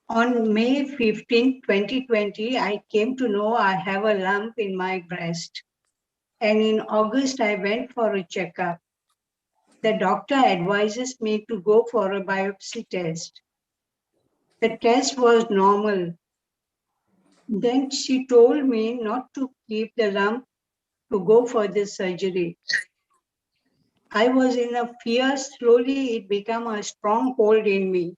On May 15, 2020, I came to know I have a lump in my breast. And in August, I went for a checkup. The doctor advises me to go for a biopsy test. The test was normal. Then she told me not to keep the lump, to go for the surgery. I was in a fear. Slowly it became a stronghold in me.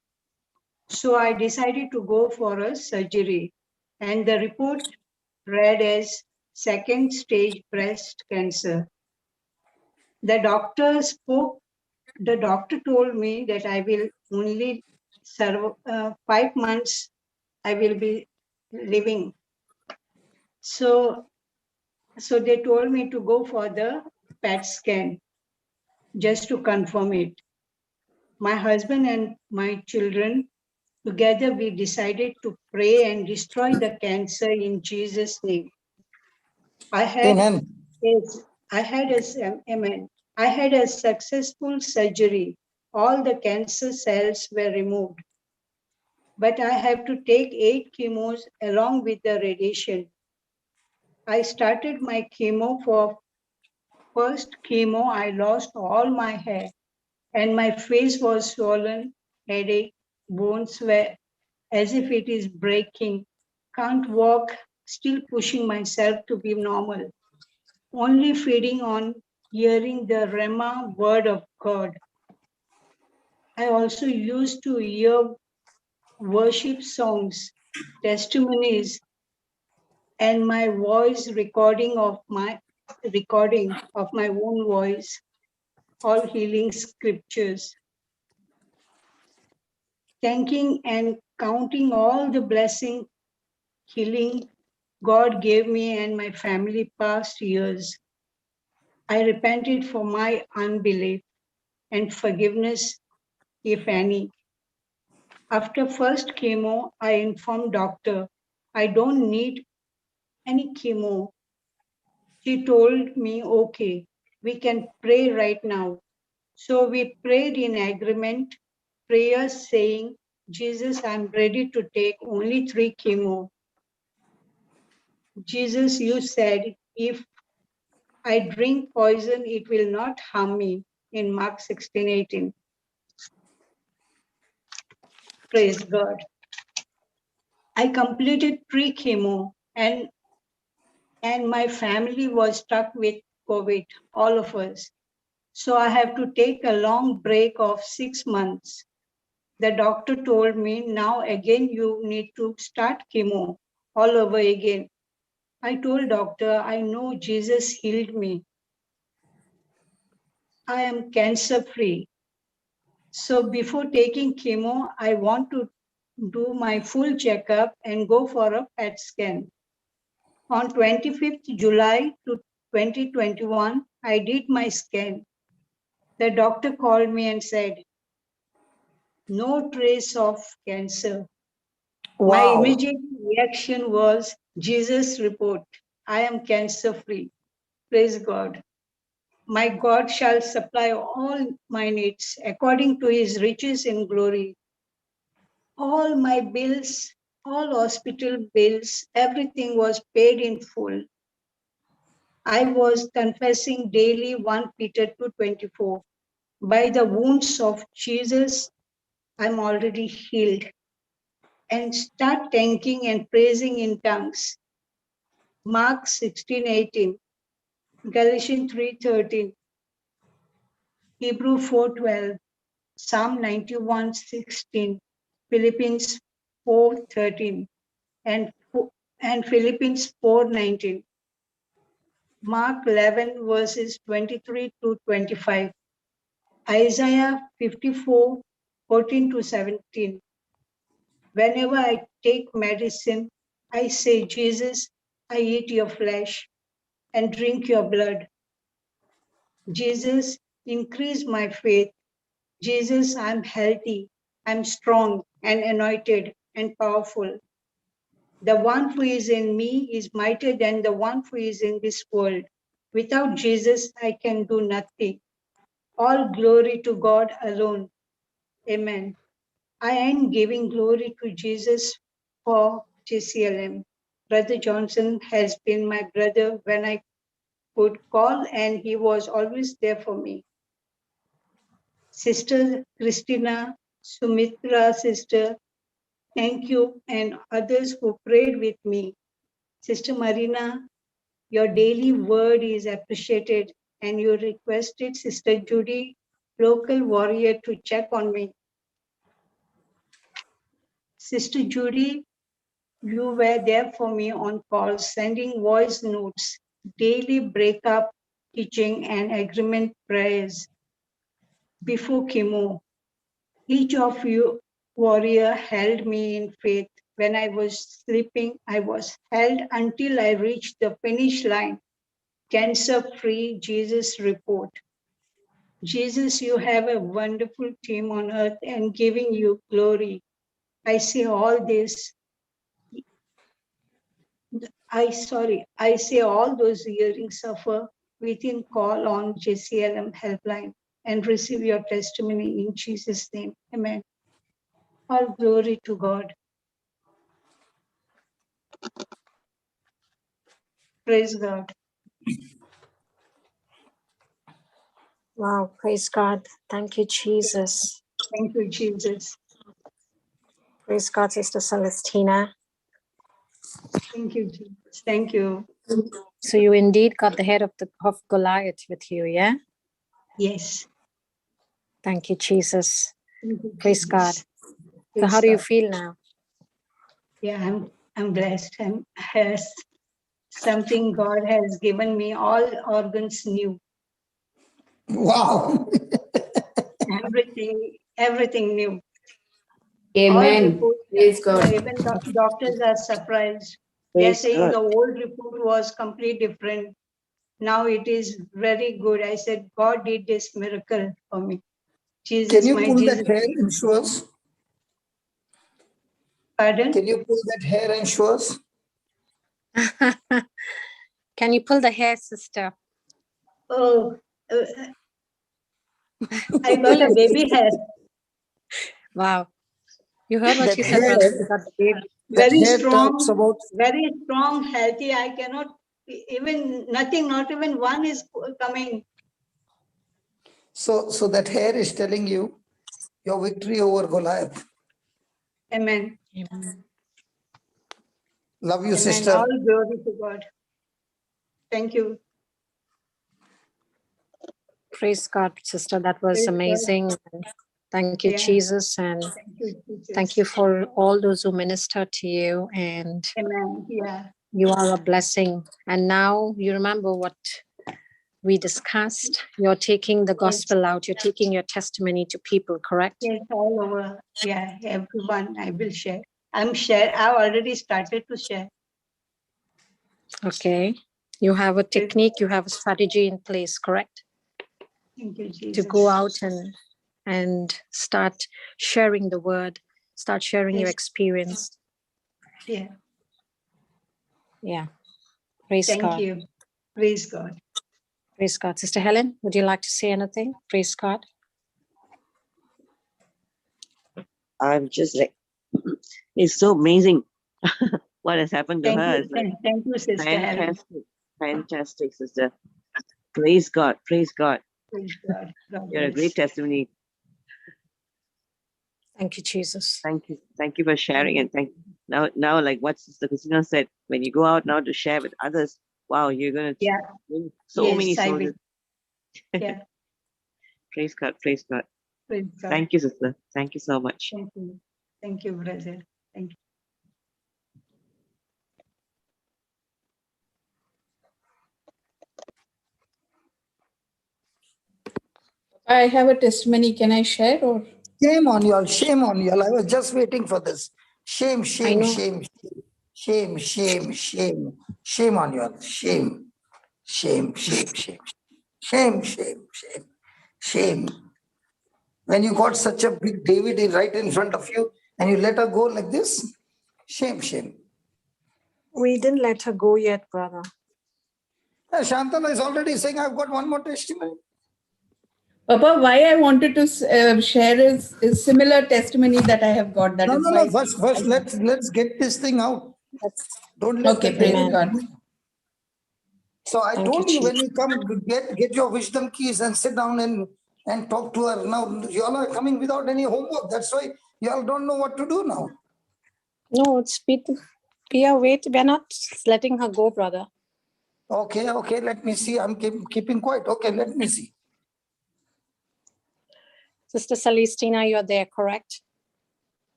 So I decided to go for a surgery. And the report read as second stage breast cancer. The doctor told me that I will only serve 5 months, I will be living. So they told me to go for the PET scan just to confirm it. My husband and my children, together we decided to pray and destroy the cancer in Jesus' name. Amen. I had a successful surgery. All the cancer cells were removed. But I have to take 8 chemos along with the radiation. I started my chemo. For first chemo, I lost all my hair and my face was swollen, headache, bones were as if it is breaking, can't walk, still pushing myself to be normal, only feeding on hearing the Rema word of God. I also used to hear worship songs, testimonies, and my voice recording of my own voice, all healing scriptures, thanking and counting all the blessing, healing God gave me and my family past years. I repented for my unbelief and forgiveness, if any. After first chemo, I informed doctor, I don't need any chemo. She told me, okay, we can pray right now. So we prayed in agreement, prayers saying, Jesus, I'm ready to take only 3 chemo. Jesus, you said, if I drink poison, it will not harm me, in Mark 16:18. Praise God. I completed 3 chemo and my family was stuck with COVID, all of us. So I have to take a long break of 6 months. The doctor told me, now again you need to start chemo all over again. I told doctor, I know Jesus healed me. I am cancer free. So before taking chemo, I want to do my full checkup and go for a PET scan. On 25th July 2021, I did my scan. The doctor called me and said, no trace of cancer. Wow. My immediate reaction was, Jesus report, I am cancer free. Praise God. My God shall supply all my needs according to his riches in glory. All my bills, all hospital bills, everything was paid in full. I was confessing daily 1 Peter 2:24. By the wounds of Jesus, I'm already healed. And start thanking and praising in tongues. Mark 16:18, Galatians 3:13, Hebrew 4:12, Psalm 91:16, Philippians 4:13, and Philippians 4:19. Mark 11 verses 23 to 25, Isaiah 54:14-17. Whenever I take medicine, I say, Jesus, I eat your flesh and drink your blood. Jesus, increase my faith. Jesus, I'm healthy, I'm strong and anointed and powerful. The one who is in me is mightier than the one who is in this world. Without Jesus, I can do nothing. All glory to God alone. Amen. I am giving glory to Jesus for JCILM. Brother Johnson has been my brother when I could call, and he was always there for me. Sister Christina, Sumitra, sister, thank you, and others who prayed with me. Sister Marina, your daily word is appreciated, and you requested Sister Judy, local warrior, to check on me. Sister Judy, you were there for me on calls, sending voice notes, daily breakup teaching, and agreement prayers before chemo. Each of you warrior held me in faith. When I was sleeping, I was held until I reached the finish line. Cancer-free Jesus report. Jesus, you have a wonderful team on earth and giving you glory. I see all this. I say all those hearing suffer within call on JCILM helpline and receive your testimony in Jesus' name. Amen. All glory to God. Praise God. Wow, praise God. Thank you, Jesus. Thank you, Jesus. Praise God, Sister Celestina. Thank you, Jesus. Thank you. So you indeed got the head of Goliath with you, yeah? Yes. Thank you, Jesus. Thank you, Praise Jesus. God. So Praise how do you God. feel now? Yeah, I'm blessed. Has something God has given me, all organs new. Wow. Everything new. Amen. Praise God. Even doctors are surprised. They're Praise saying God. the old report was completely different. Now it is very good. I said, God did this miracle for me. Jesus, Can you my pull Jesus. that hair and show us? Pardon? Can you pull that hair and show us? Can you pull the hair, sister? Oh, I got a baby hair. Wow. You heard what That she said, hair, brother? You got the baby. that Very hair talks strong, about. very strong, healthy. I cannot even, nothing, not even one is coming. So that hair is telling you your victory over Goliath. Amen. Amen. Love you, Amen. sister. All glory to God. Thank you. Praise God, sister. That was Praise God. amazing. Thank you, Yeah. Jesus. And Thank you, Jesus. thank you for all those who ministered to you. And Amen. Yeah. you are a blessing. And now you remember what we discussed. You're taking the gospel out. You're taking your testimony to people, correct? Yes, all over. Yeah, everyone I will share. I already started to share. Okay. You have a technique, you have a strategy in place, correct? Thank you, Jesus. To go out and start sharing the word, start sharing your Yes. experience. Yeah. Yeah. Praise Thank God. you. Praise God. Praise God. Sister Helen, would you like to say anything? Praise God. I'm just like, it's so amazing what has happened to her. It's like Thank you, Sister Helen. fantastic, fantastic, sister. Praise God, praise God. Praise God. God You're a bless. great testimony. Thank you, Jesus. Thank you for sharing. And now, like what Sister Christina said, when you go out now to share with others, wow, you're gonna win so many Yes, I will. souls. Yeah. Praise God, praise God. Praise God. Thank you, sister. Thank you so much. Thank you. Thank you, brother. Thank you. I have a testimony. Can I share or? Shame on y'all. Shame on y'all. I was just waiting for this. Shame, shame, shame, shame, shame, shame, shame on y'all. Shame, shame, shame, shame, shame, shame, shame, shame. When you got such a big David right in front of you and you let her go like this, shame, shame. We didn't let her go yet, brother. Shantala is already saying, I've got one more testimony. Papa, why I wanted to share is similar testimony that I have got. That No, is no, why. no. First, let's get this thing out. That's, Don't let Okay, the praise devil. amen. God. So I Thank you, told you when Jesus. you come, get your wisdom keys and sit down and talk to her. Now you all are coming without any homework. That's why you all don't know what to do now. No, we are waiting. We're not letting her go, brother. Okay, okay. Let me see. I'm keeping quiet. Okay, let me see. Sister Celestina, you're there, correct?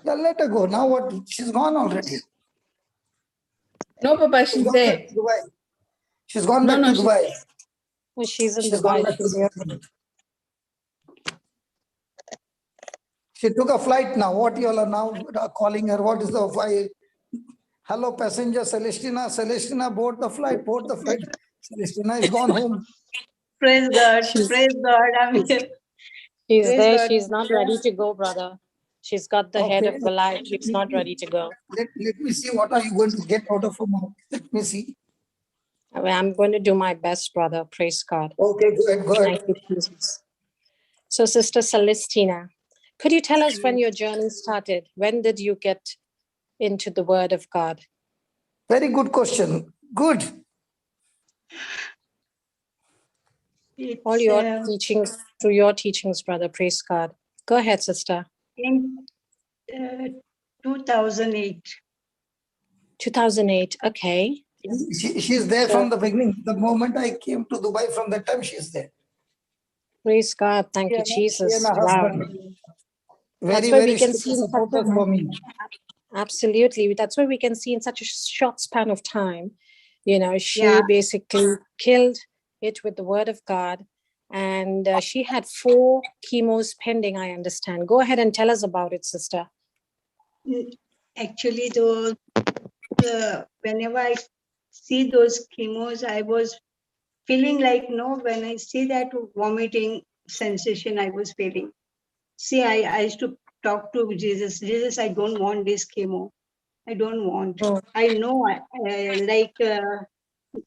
Yeah, let her go. Now what? She's gone already. No, Papa, She's she's gone back there. to Dubai. She's gone No, back to no, she's Dubai. Oh, she's in She's gone Dubai. back to She's here. Dubai. She took a flight now. What you all are now calling her? What is the flight? Hello, passenger Celestina. Celestina, board the flight. Board the flight. Celestina is gone home. Praise God. She's, Praise God. I'm here. she's Praise there. God. She's not ready to go, brother. She's got the head Okay. of Goliath. She's not ready to go. Let me see what are you going to get out of her mouth. Let me see. I'm going to do my best, brother. Praise God. Okay, go ahead. Go ahead. Thank you, Jesus. So, Sister Celestina, could you tell us when your journey started? When did you get into the Word of God? Very good question. Good. All It's your teachings, through your teachings, brother. Praise God. Go ahead, sister. in 2008. 2008. Okay. She's there So, from the beginning. The moment I came to Dubai, from that time she's there. praise God. Thank you, She and Jesus. her Wow. husband. That's Very, why we very can strict see in such supporters for me. absolutely. That's why we can see in such a short span of time. You know, she Yeah. basically killed it with the Word of God. And she had 4 chemos pending, I understand. Go ahead and tell us about it, sister. Actually, whenever I see those chemos, I was feeling like, no, when I see that vomiting sensation I was feeling. See, I used to talk to Jesus. Jesus, I don't want this chemo. I don't want. I know,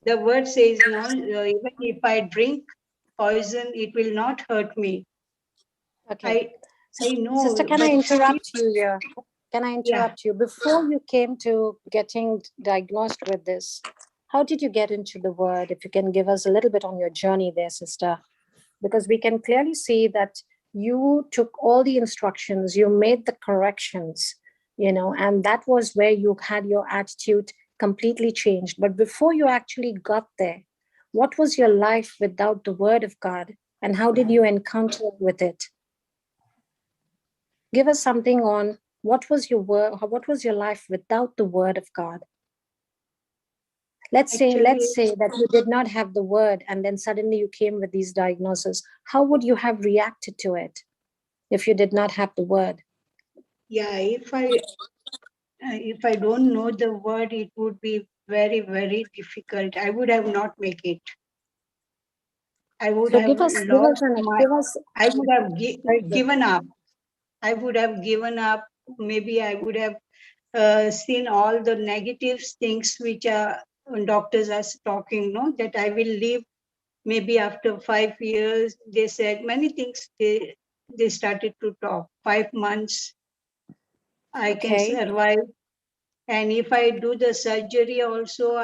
the word says, no, even if I drink poison, it will not hurt me. Okay. I know. Sister, can I interrupt you here? Can I interrupt you? Before you came to getting diagnosed with this, how did you get into the Word? If you can give us a little bit on your journey there, sister, because we can clearly see that you took all the instructions, you made the corrections, you know, and that was where you had your attitude completely changed. But before you actually got there, what was your life without the Word of God, and how did you encounter with it? Give us something on what was your life without the Word of God. Let's say that you did not have the Word, and then suddenly you came with these diagnoses. How would you have reacted to it if you did not have the Word? Yeah, if I don't know the word, it would be very, very difficult. I would have not make it. I would So have lost I would have given up. I would have given up. Maybe I would have seen all the negative things which are doctors are talking, no, that I will live maybe after 5 years. They said many things. They started to talk. 5 months I can survive. And if I do the surgery also,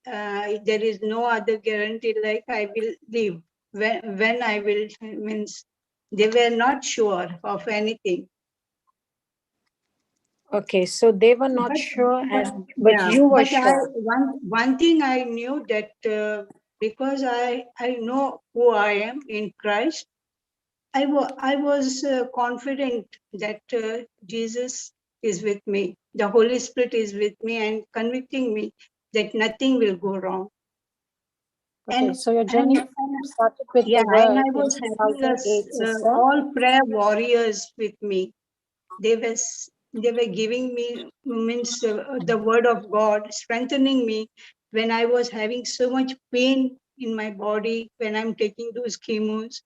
there is no other guarantee like I will live. When I will, means they were not sure of anything. Okay, so they were not sure, but you were sure. One thing I knew that because I know who I am in Christ, I was confident that Jesus is with me. The Holy Spirit is with me and convicting me that nothing will go wrong. Okay, so your journey started with the and Word I in was having 2008, sister. all prayer warriors with me. They were giving me the word of God, strengthening me when I was having so much pain in my body when I'm taking those chemos.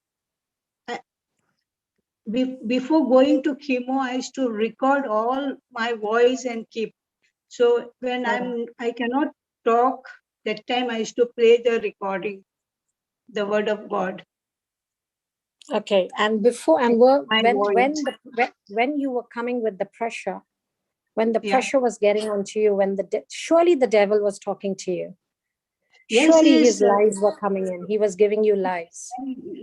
Before going to chemo, I used to record all my voice and keep. So when I cannot talk, that time I used to play the recording. the word of God. Okay, and before and were, My when voice. when you were coming with the pressure, when the Yeah. pressure was getting onto you, when surely the devil was talking to you. Yes, Surely yes. his lies were coming in. He was giving you lies.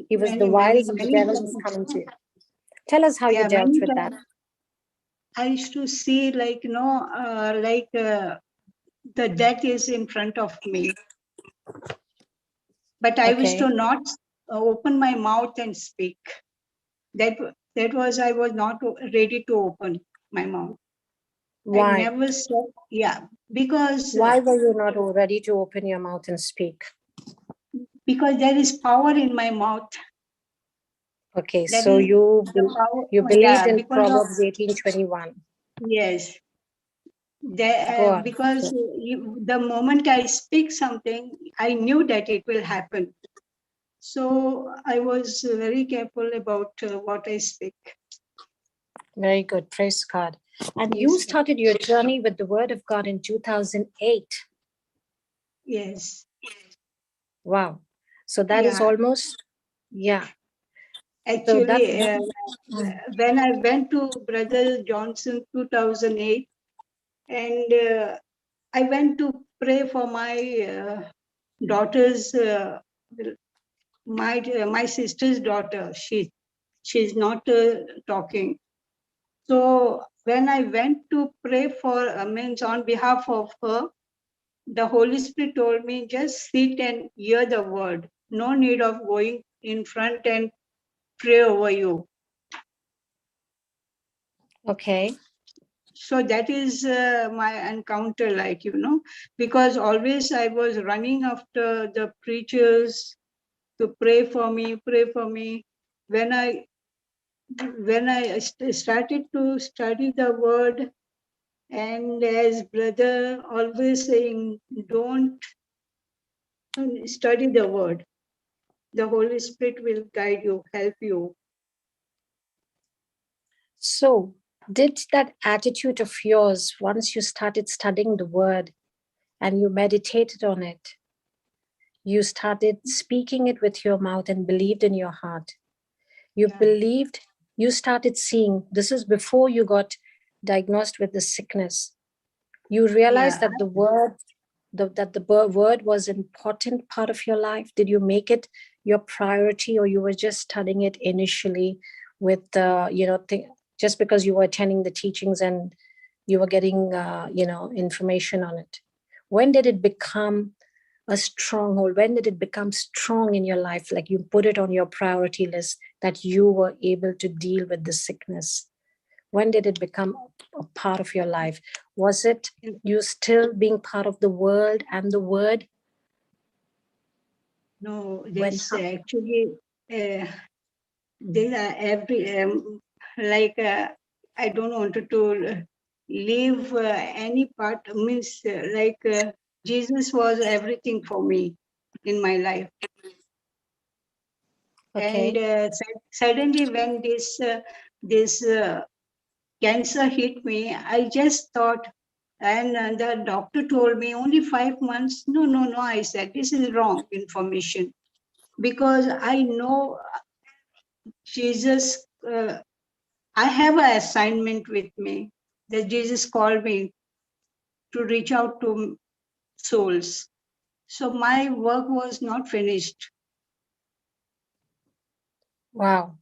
He was the wiles of the devil was coming to you. Tell us how you dealt many with that. times I used to see the death is in front of me. But I used to not open my mouth and speak. That was, I was not ready to open my mouth. Why? I never said, because Why were you not ready to open your mouth and speak? Because there is power in my mouth. Okay, That so is you the power, believed in because Proverbs 18:21. yes. Go on. Because the moment I speak something, I knew that it will happen. So I was very careful about what I speak. Very good. Praise God. And Yes, you started your journey with the Word of God in 2008. Yes. Wow. So that is almost, Actually, So when I went to Brother Johnson 2008, and I went to pray for my daughter's, my sister's daughter. She's not talking. So when I went to pray for, means on behalf of her, the Holy Spirit told me, just sit and hear the word. No need of going in front and pray over you. Okay. So that is my encounter, because always I was running after the preachers to pray for me. When I started to study the word, and as brother always saying, don't study the word. The Holy Spirit will guide you, help you. So did that attitude of yours, once you started studying the word and you meditated on it, you started speaking it with your mouth and believed in your heart. You believed, you started seeing, this is before you got diagnosed with the sickness. You realized that the word, that the word was an important part of your life. Did you make it your priority, or you were just studying it initially with, just because you were attending the teachings and you were getting, information on it? When did it become a stronghold? When did it become strong in your life? Like you put it on your priority list that you were able to deal with the sickness? When did it become a part of your life? Was it you still being part of the world and the word? No, this actually, there are I don't want to leave any part, means Jesus was everything for me in my life. Okay. And suddenly when this cancer hit me, I just thought, and the doctor told me only 5 months. No, I said, this is wrong information, because I know Jesus, I have an assignment with me that Jesus called me to reach out to souls. So my work was not finished. Wow.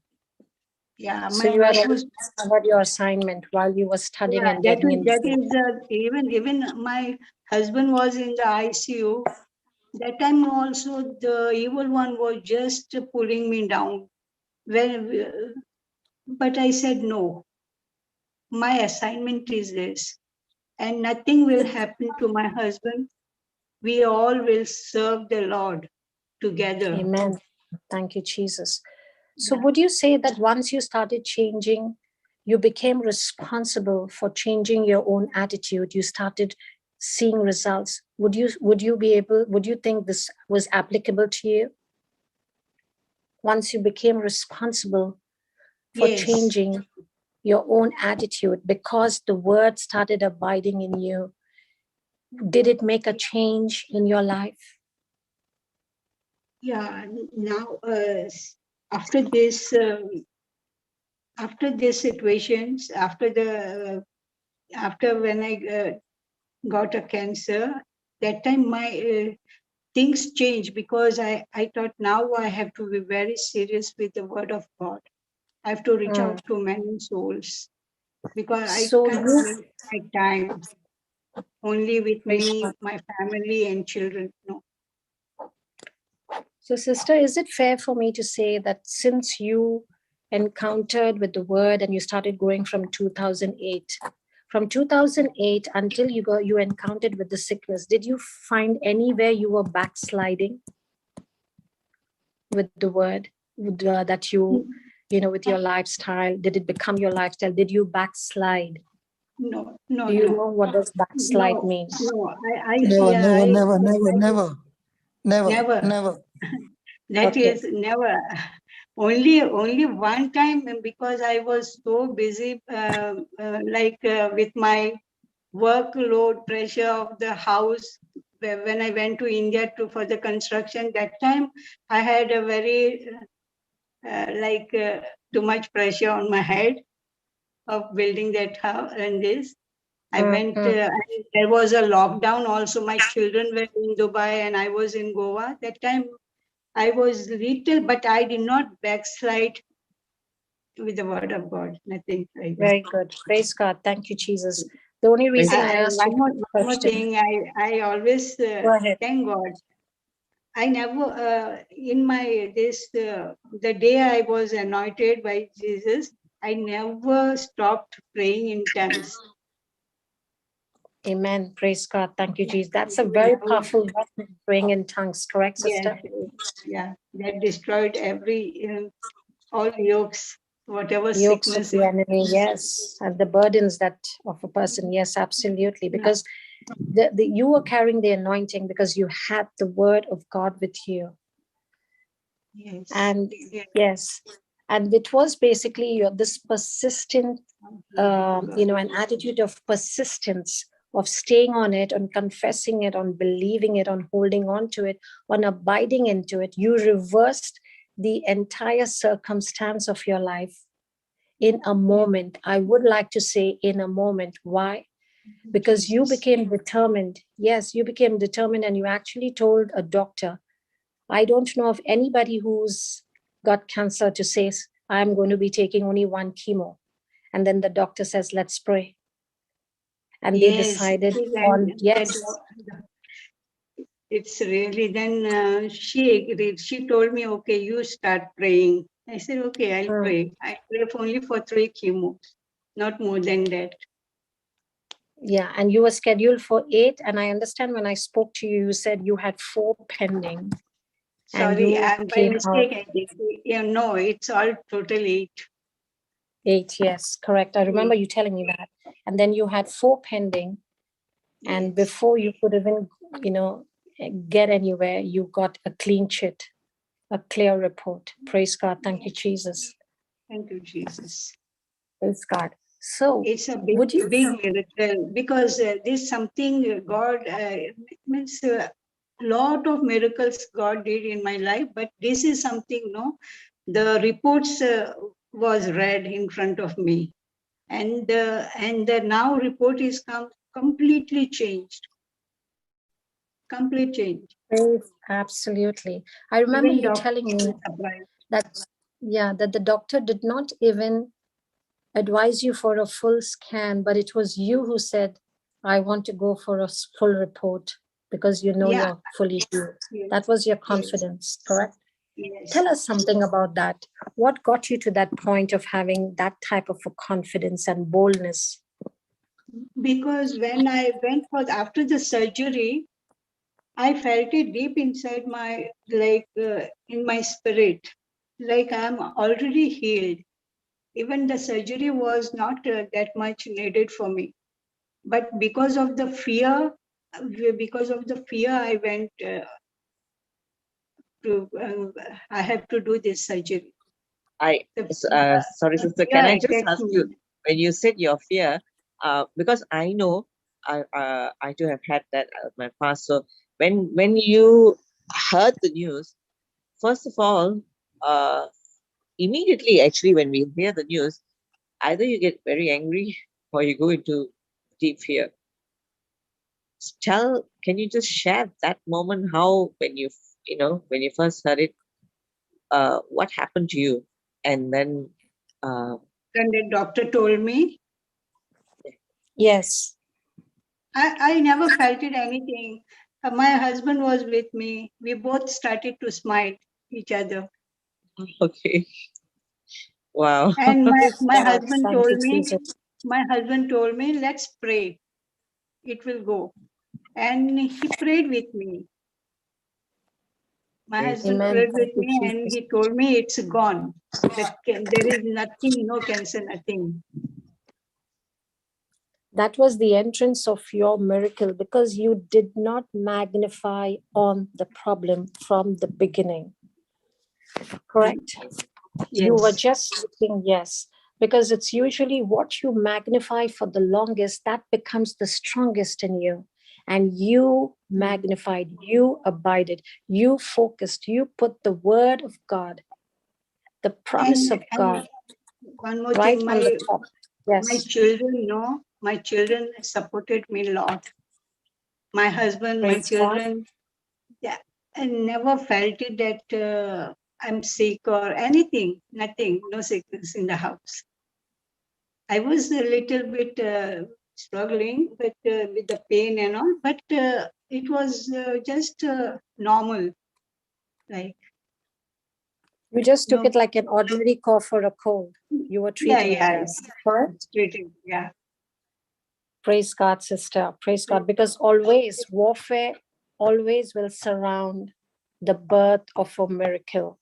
Yeah, So my you had work was discovered your assignment while you were studying and getting in. Even my husband was in the ICU. That time also the evil one was just pulling me down. But I said no. My assignment is this, and nothing will happen to my husband. We all will serve the Lord together. Amen. Thank you, Jesus. So would you say that once you started changing, you became responsible for changing your own attitude? You started seeing results. Would you think this was applicable to you? Once you became responsible for changing your own attitude because the word started abiding in you, did it make a change in your life? Yeah, now after this, after these situations, after when I got a cancer, that time my things changed, because I thought now I have to be very serious with the word of God. I have to reach out to many souls, because I So can't you, make my time only with praise me, God. my family and children. No. So sister, is it fair for me to say that since you encountered with the word and you started going from 2008, from 2008 until you encountered with the sickness, did you find anywhere you were backsliding with the word, that you know, with your lifestyle? Did it become your lifestyle? Did you backslide? No, Do you know what does backslide no, mean? no. Never, Yeah, never, never, never, never, never, never. never. That Okay. is never. Only one time, because I was so busy, with my workload pressure of the house. When I went to India for the construction, that time I had a very too much pressure on my head of building that house and this. I went, and there was a lockdown also. My children were in Dubai and I was in Goa. That time I was little, but I did not backslide with the word of God. Nothing like that. Very good. Praise God. Thank you, Jesus. The only reason I asked you One this more question. thing, I always Go ahead. thank God. I never, in my, the day I was anointed by Jesus, I never stopped praying in tongues. Amen. Praise God. Thank you, Jesus. That's a very powerful weapon, praying in tongues, correct, sister? Yeah, that destroyed all yokes, whatever Yokes of sickness. the enemy, yes. And the burdens that of a person, yes, absolutely. Because you were carrying the anointing because you had the word of God with you. Yes. And yes, and it was basically this persistent, an attitude of persistence, of staying on it, on confessing it, on believing it, on holding on to it, on abiding into it. You reversed the entire circumstance of your life in a moment. I would like to say in a moment. Why? Because you became determined. Yes, you became determined, and you actually told a doctor, I don't know of anybody who's got cancer to say, I'm going to be taking only one chemo. And then the doctor says, let's pray. And they decided on, yes. It's really, then she agreed. She told me, okay, you start praying. I said, okay, I'll pray. I pray only for 3 chemos, not more than that. Yeah, and you were scheduled for 8. And I understand when I spoke to you, you said you had 4 pending. Sorry, by mistake I did. Yeah, no, it's all total 8. 8, yes, correct. I remember you telling me that. And then you had 4 pending. And before you could even, get anywhere, you got a clean chit, a clear report. Praise God. Thank you, Jesus. Thank you, Jesus. Praise God. So it's a big miracle, because this something God means lot of miracles God did in my life, but this is something, the reports was read in front of me, and the now report is completely changed. Complete change. Absolutely. I remember you telling me that, that the doctor did not even advise you for a full scan, but it was you who said, I want to go for a full report because you're fully healed. That was your confidence, correct? Yes. Tell us something about that. What got you to that point of having that type of a confidence and boldness? Because when I went after the surgery, I felt it deep inside my, in my spirit, like I'm already healed. Even the surgery was not that much needed for me. But because of the fear, I went I have to do this surgery. Sorry, sister, can I just ask you, when you said your fear, because I know I too have had that in my past. So when you heard the news, first of all, immediately, actually, when we hear the news, either you get very angry or you go into deep fear. Can you just share that moment, how, when you first heard it, what happened to you? And then the doctor told me, Yes. I never felt it anything. My husband was with me. We both started to smile each other. okay. Wow. And my God, husband thank told you, me, Jesus. let's pray. It will go. And he prayed with me. My Praise husband Amen. prayed Thank with you, me and Jesus. he told me it's gone. There is nothing, no cancer, nothing. That was the entrance of your miracle, because you did not magnify on the problem from the beginning. Correct? Yes. You were just looking, yes, because it's usually what you magnify for the longest that becomes the strongest in you. And you magnified, you abided, you focused, you put the word of God, the promise of God, one more right thing, on the top. my Yes. children, my children supported me a lot. My husband, my Praise God. children, yeah, I never felt it that I'm sick or anything, nothing, no sickness in the house. I was a little bit struggling but with the pain and all, but it was just normal, like. You just took No, it like an ordinary cough or a cold. You were treating it as, correct? treating, yeah. Praise God, sister. Praise God. Because always warfare always will surround the birth of a miracle.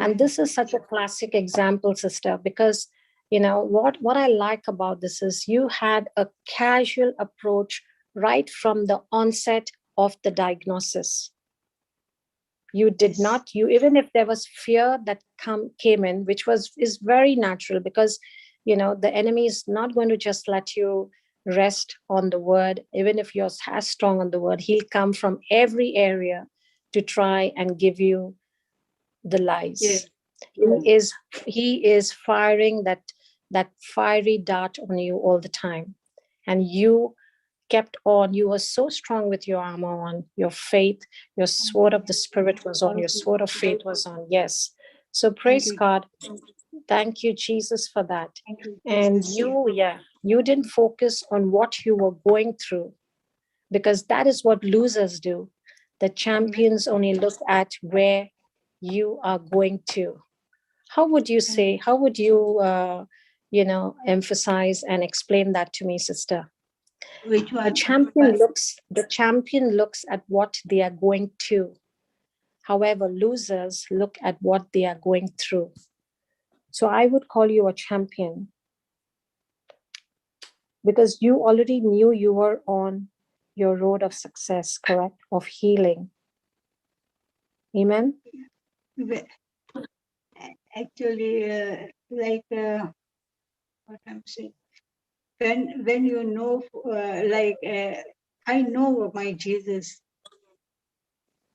And this is such a classic example, sister, because what I like about this is you had a casual approach right from the onset of the diagnosis. You did not, even if there was fear that came in, which is very natural, because the enemy is not going to just let you rest on the word. Even if you're as strong on the word, he'll come from every area to try and give you the lies. Yes. He is firing that fiery dart on you all the time, and you kept on. You were so strong with your armor on, your faith, your sword of the spirit was on, your sword of faith was on. Yes. So praise God. Thank you, Jesus, for that. And you didn't focus on what you were going through, because that is what losers do. The champions only look at where you are going to. How would you say, how would you emphasize and explain that to me, sister? Which one? The champion looks at what they are going to. However, losers look at what they are going through. So I would call you a champion, because you already knew you were on your road of success, correct? Of healing. Amen? Actually, what I'm saying, when you know, I know my Jesus.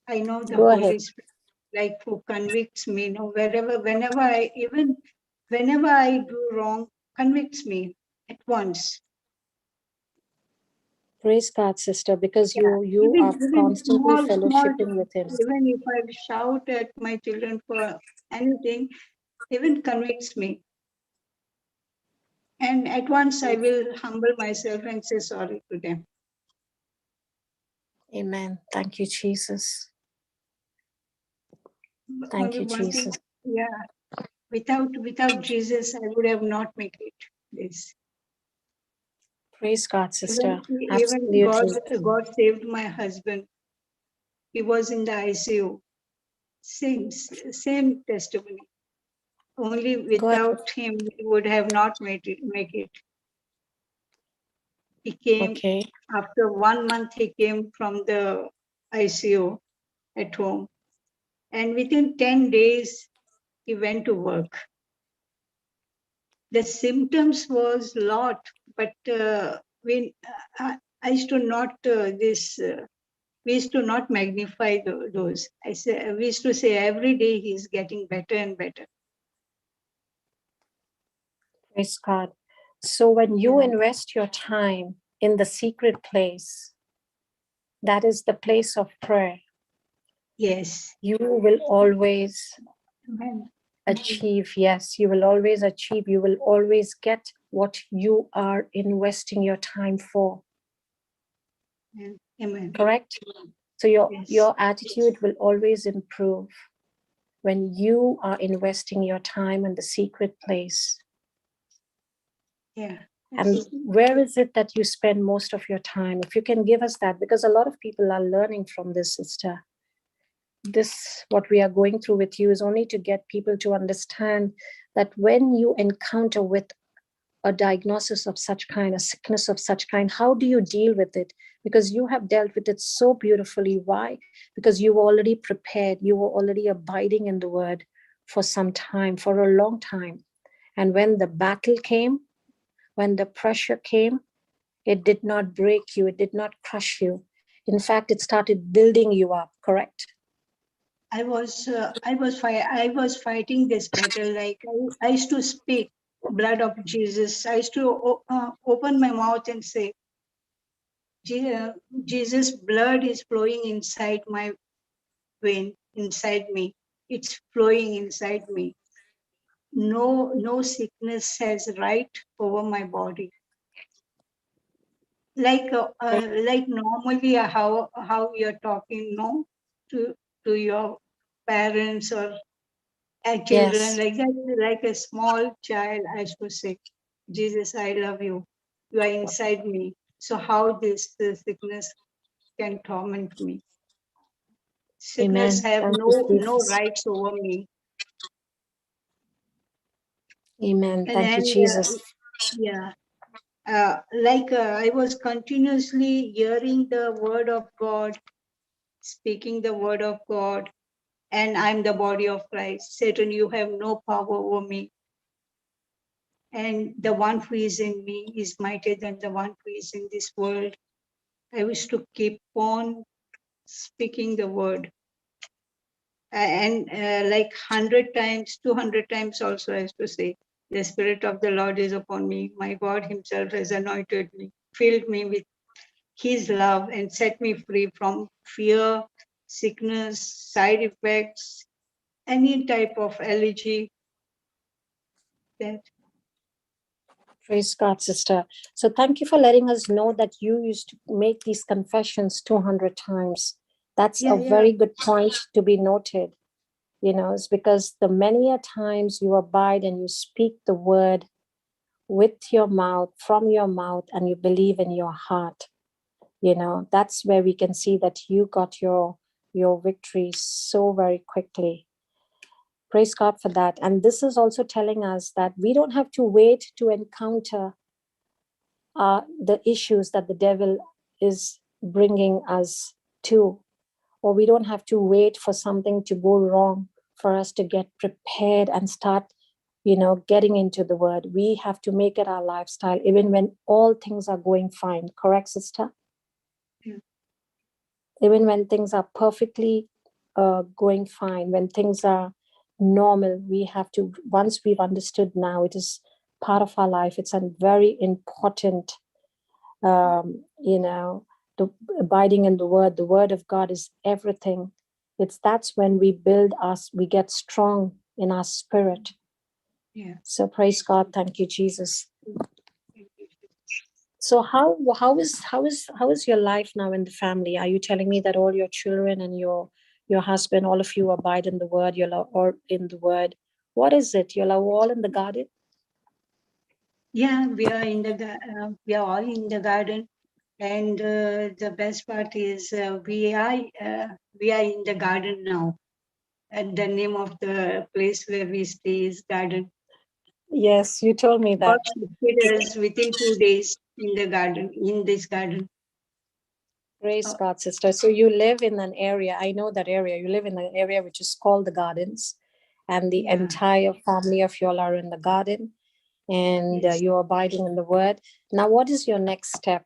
I know the Go Holy ahead. Spirit, who convicts me. Whenever I do wrong, convicts me at once. Praise God, sister, because you are constantly fellowshipping with him. Even if I shout at my children for anything, even convicts me. And at once I will humble myself and say sorry to them. Amen. Thank you, Jesus. Thank you, Jesus. Without Jesus, I would have not made it. This. Praise God, sister. Even God saved my husband. He was in the ICU. Same testimony. Only without him, we would have not make it. He came after 1 month. He came from the ICU at home, and within 10 days, he went to work. The symptoms was lot, but I used to not we used to not magnify those. We used to say every day he's getting better and better. Praise God. So when you invest your time in the secret place, that is the place of prayer. Yes. You will always Amen. achieve. Yes, you will always achieve. You will always get what you are investing your time for. Amen. Correct? So your attitude will always improve when you are investing your time in the secret place. Yeah. And where is it that you spend most of your time? If you can give us that, because a lot of people are learning from this, sister. This, what we are going through with you, is only to get people to understand that when you encounter with a diagnosis of such kind, a sickness of such kind, how do you deal with it? Because you have dealt with it so beautifully. Why? Because you were already prepared. You were already abiding in the word for some time, for a long time. And when the battle came, when the pressure came, it did not break you. It did not crush you. In fact, it started building you up, correct? I was fighting this battle. Like I used to speak blood of Jesus. I used to open my mouth and say, Jesus' blood is flowing inside my vein, inside me. It's flowing inside me. No sickness has right over my body. Like normally how you're talking, no, to your parents or children, Yes. like that, like a small child. I used to say, Jesus, I love you. You are inside me. So how this sickness can torment me? Sickness Amen. have Thank you, no Jesus. rights over me. Amen. And Thank you, then Jesus. I was continuously hearing the word of God, speaking the word of God, and I'm the body of Christ. Satan, you have no power over me. And the one who is in me is mightier than the one who is in this world. I wish to keep on speaking the word. And like 100 times, 200 times also, I used to say, the Spirit of the Lord is upon me. My God himself has anointed me, filled me with his love, and set me free from fear, sickness, side effects, any type of allergy. That Praise God, sister. So thank you for letting us know that you used to make these confessions 200 times. That's a very good point to be noted. You know, it's because the many a times you abide and you speak the word with your mouth, from your mouth, and you believe in your heart. You know, that's where we can see that you got your victory so very quickly. Praise God for that. And this is also telling us that we don't have to wait to encounter the issues that the devil is bringing us to, or we don't have to wait for something to go wrong for us to get prepared and start, you know, getting into the word. We have to make it our lifestyle, even when all things are going fine. Correct, sister? Even when things are perfectly going fine, when things are normal, we have to, once we've understood now, it is part of our life. It's a very important, you know, the abiding in the word of God is everything. That's when we build us, we get strong in our spirit. So praise God. Thank you, Jesus. So how is your life now in the family? Are you telling me that all your children and your husband, all of you abide in the word, you're all in the word? What is it? You're all in the garden? Yeah, we are all in the garden, and the best part is we are in the garden now, and the name of the place where we stay is Garden. Yes, you told me that. God shifted us within 2 days in the garden, in this garden. Praise God, sister. So you live in an area, I know that area, you live in an area which is called the Gardens, and the entire family of y'all are in the garden, and you're abiding in the word. Now, what is your next step?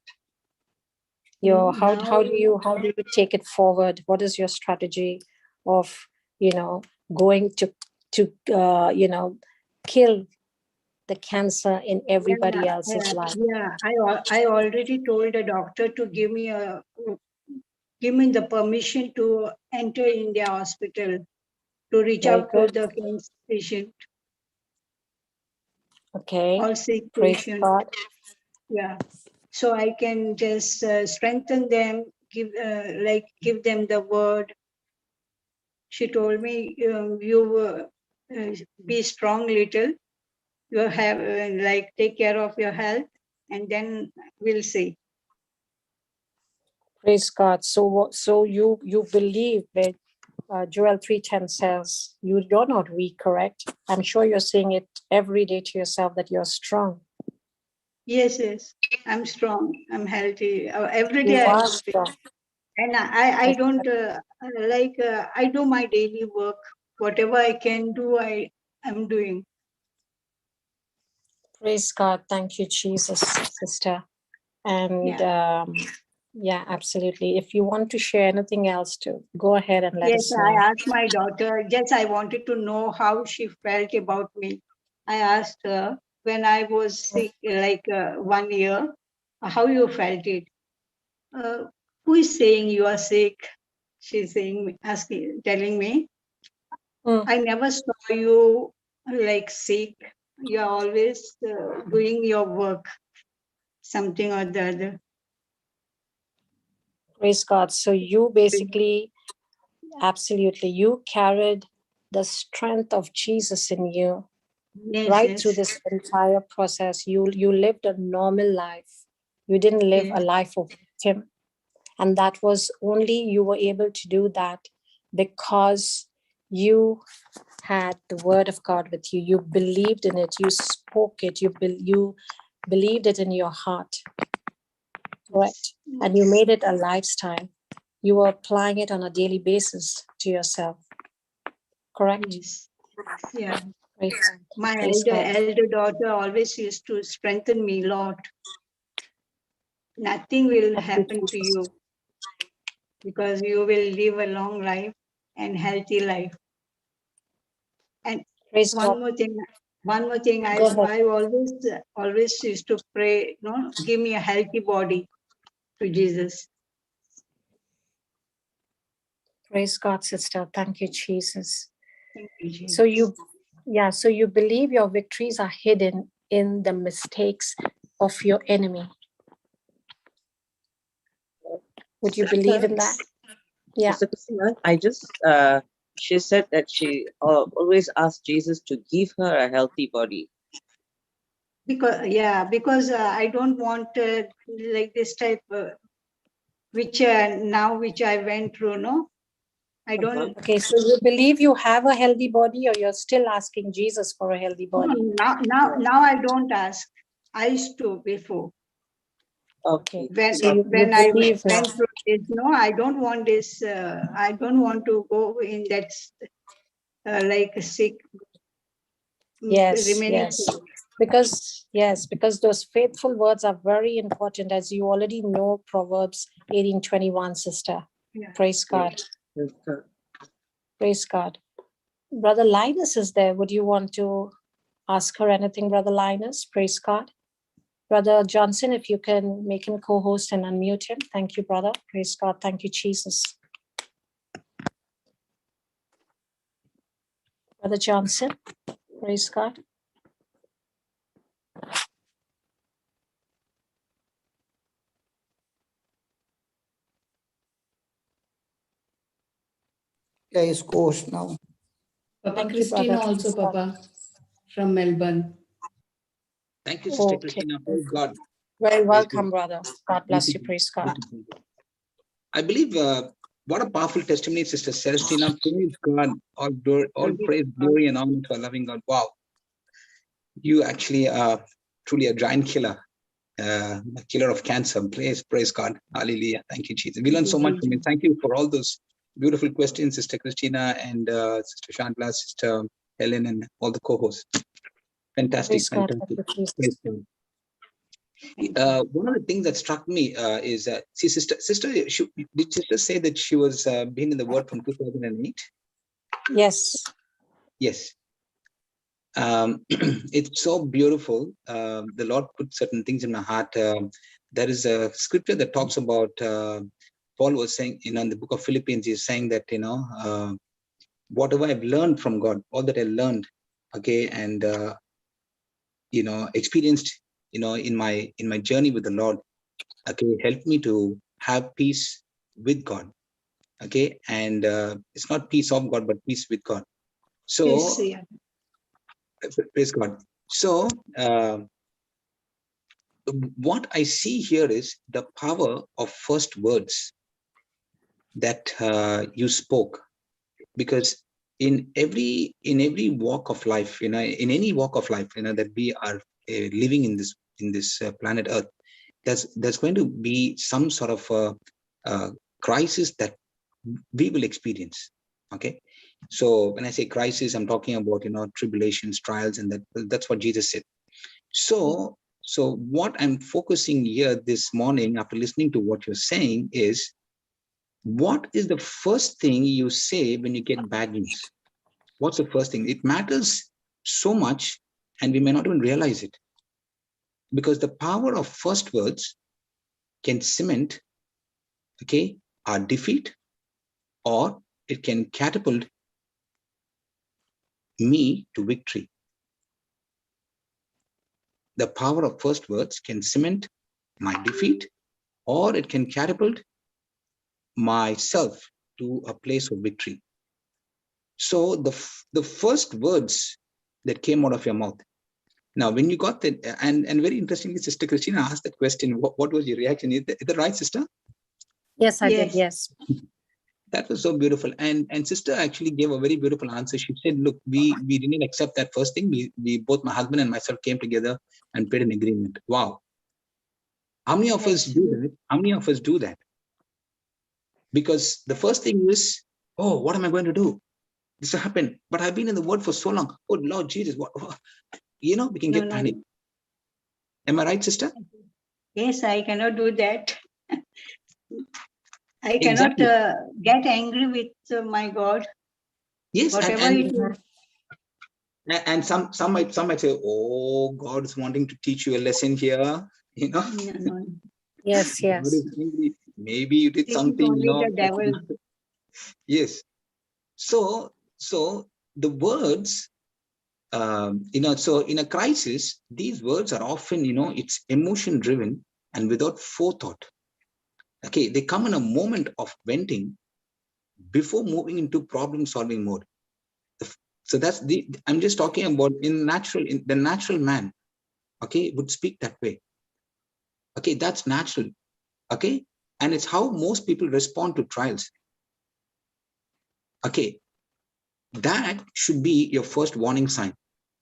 How do you take it forward? What is your strategy of going to kill the cancer in everybody else's life? I already told the doctor to give me the permission to enter India hospital to reach Very out good. to the cancer patient. Okay. All sick Praise patient. God. Yeah. So I can just strengthen them, give them the word. She told me, you be strong little. You have take care of your health, and then we'll see. Praise God. So you believe that Joel 3:10 says you're not weak, correct? I'm sure you're saying it every day to yourself that you're strong. Yes, I'm strong. I'm healthy. Every day You I'm are strong. and I don't I do my daily work. Whatever I can do, I'm doing. Praise God. Thank you, Jesus, sister. And yeah, absolutely. If you want to share anything else, to go ahead and let us know. I asked my daughter. Yes, I wanted to know how she felt about me. I asked her when I was sick, 1 year, how you felt it. Who is saying you are sick? She's saying, telling me. I never saw you sick. You are always doing your work, something or the other. Praise God. So you basically, absolutely, you carried the strength of Jesus in you. Yes. Through this entire process. You lived a normal life. You didn't live a life of victim. And that was only, you were able to do that because you had the word of God with you. You believed in it. You spoke it. You believed it in your heart. Correct. And you made it a lifestyle. You were applying it on a daily basis to yourself. Correct? Yes. Yeah. Right. My elder daughter always used to strengthen me a lot. Nothing will happen to you because you will live a long life and healthy life. And one more thing, I always used to pray, give me a healthy body to Jesus. Praise God, sister. Thank you, Jesus. Thank you, Jesus. So you believe your victories are hidden in the mistakes of your enemy. Would you believe in that? Yeah. I just, she said that she always asked Jesus to give her a healthy body. Because I don't want this type, which I went through, no? I don't. Okay, so you believe you have a healthy body, or you're still asking Jesus for a healthy body? Now I don't ask. I used to before. Okay. When I went through this, no, I don't want this. I don't want to go in that sick. Yes. Because those faithful words are very important, as you already know Proverbs 18:21, sister. Yeah. Praise God. Praise God. Brother Linus is there. Would you want to ask her anything, Brother Linus? Praise God. Brother Johnson, if you can make him co-host and unmute him. Thank you, brother. Praise God. Thank you, Jesus. Brother Johnson, praise God. Yeah, he's co-host now. Papa Christina also, Papa, from Melbourne. Thank you, Sister Christina. Praise God. Very welcome, brother. God bless you. Praise God. I believe what a powerful testimony, Sister Celestina. Praise God. All praise, glory, and honor to a loving God. Wow. You actually are truly a giant killer, a killer of cancer. Praise God. Hallelujah. Thank you, Jesus. We learned so much from you. Thank you for all those beautiful questions, Sister Christina and Sister Shantla, Sister Helen, and all the co-hosts. Fantastic. Praise God. Fantastic. Praise God. One of the things that struck me is, see, did sister say that she was been in the Word from 2008? Yes. Yes. It's so beautiful. The Lord put certain things in my heart. There is a scripture that talks about, Paul was saying, in the book of Philippians, he's saying that, whatever I've learned from God, all that I learned, okay, and, experienced, in my journey with the Lord, okay, helped me to have peace with God, okay, and it's not peace of God, but peace with God. So, praise God. So, what I see here is the power of first words that you spoke, because in every walk of life, in any walk of life, that we are living in this planet Earth, there's going to be some sort of crisis that we will experience. Okay, so when I say crisis, I'm talking about tribulations, trials, and that's what Jesus said. So what I'm focusing here this morning, after listening to what you're saying, is what is the first thing you say when you get bad news? What's the first thing? It matters so much, and we may not even realize it, because the power of first words can cement, okay, our defeat, or it can catapult me to victory. The power of first words can cement my defeat, or it can catapult myself to a place of victory. So the first words that came out of your mouth. Now, when you got that, and very interestingly, Sister Christina asked that question, what was your reaction? Is that right, sister? Yes, I did. Yes. That was so beautiful. And sister actually gave a very beautiful answer. She said, look, we didn't accept that first thing. We both, my husband and myself, came together and prayed an agreement. Wow. How many of us do that? How many of us do that? Because the first thing is, oh, what am I going to do? This happened, but I've been in the Word for so long. Oh, Lord Jesus, what? We can get panic. Am I right, sister? Yes, I cannot do that. I cannot get angry with my God. Yes, whatever it is. And some might say, oh, God is wanting to teach you a lesson here. No. Yes. Maybe you did something. Only the devil. Yes. So the words, so in a crisis, these words are often, it's emotion driven and without forethought. Okay, they come in a moment of venting before moving into problem solving mode. So I'm just talking about the natural man, okay, would speak that way. Okay, that's natural. Okay, and it's how most people respond to trials. Okay, that should be your first warning sign.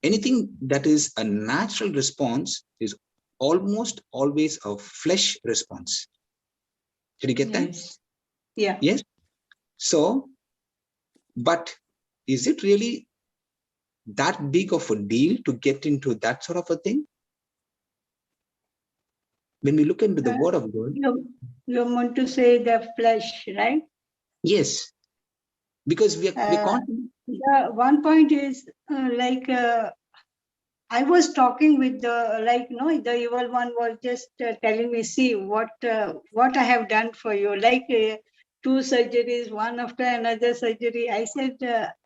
Anything that is a natural response is almost always a flesh response. Did you get that? Yeah. Yes. So, but is it really that big of a deal to get into that sort of a thing? When we look into the Word of God. You want to say the flesh, right? Yes. Because we're constantly. The one point is I was talking with the evil one was just telling me, see what I have done for you, 2 surgeries, one after another surgery. I said,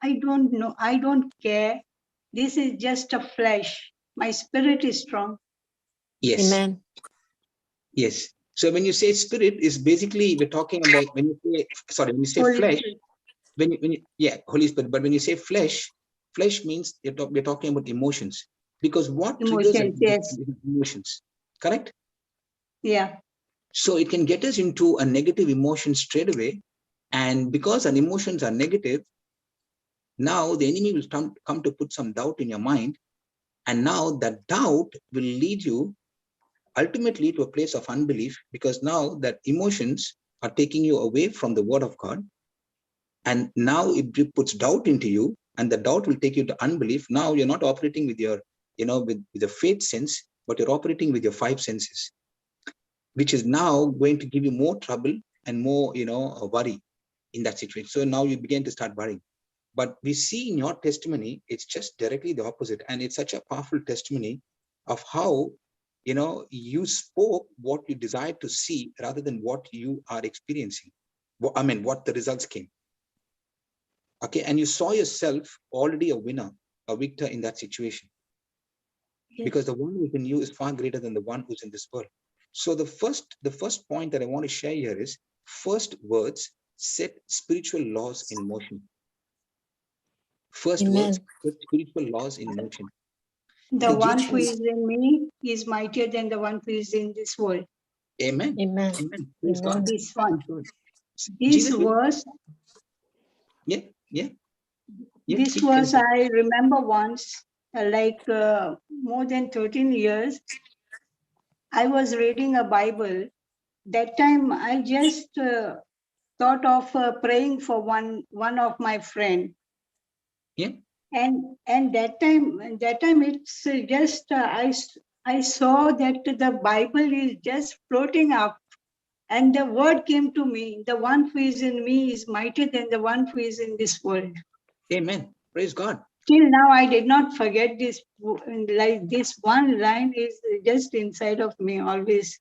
I don't know, I don't care. This is just a flesh. My spirit is strong. Yes. Amen. Yes. So when you say spirit, is basically we're talking about when you say Holy flesh. Spirit. When you Holy Spirit. But when you say flesh means we're talking about emotions, because what triggers emotions, correct? Yeah. So it can get us into a negative emotion straight away, and because our emotions are negative, now the enemy will come to put some doubt in your mind, and now that doubt will lead you ultimately to a place of unbelief, because now that emotions are taking you away from the Word of God, and now it puts doubt into you, and the doubt will take you to unbelief. Now you're not operating with your, with the faith sense, but you're operating with your 5 senses, which is now going to give you more trouble and more, worry in that situation. So now you begin to start worrying. But we see in your testimony, it's just directly the opposite. And it's such a powerful testimony of how, you spoke what you desired to see rather than what you are experiencing. I mean, what the results came. Okay. And you saw yourself already a winner, a victor in that situation. Yes. Because the one who's in you is far greater than the one who's in this world. So the first point that I want to share here is, first words set spiritual laws in motion. First Amen. words set spiritual laws in motion. The one who is in me is mightier than the one who is in this world. Amen. Amen. Amen. Praise God. This one. Jesus, This was. Yeah. This was, I remember once, more than 13 years, I was reading a Bible. That time I just thought of praying for one of my friend. Yeah. And that time it's just I saw that the Bible is just floating up, and the word came to me: the one who is in me is mightier than the one who is in this world. Amen. Praise God. Till now, I did not forget this. Like this one line is just inside of me always.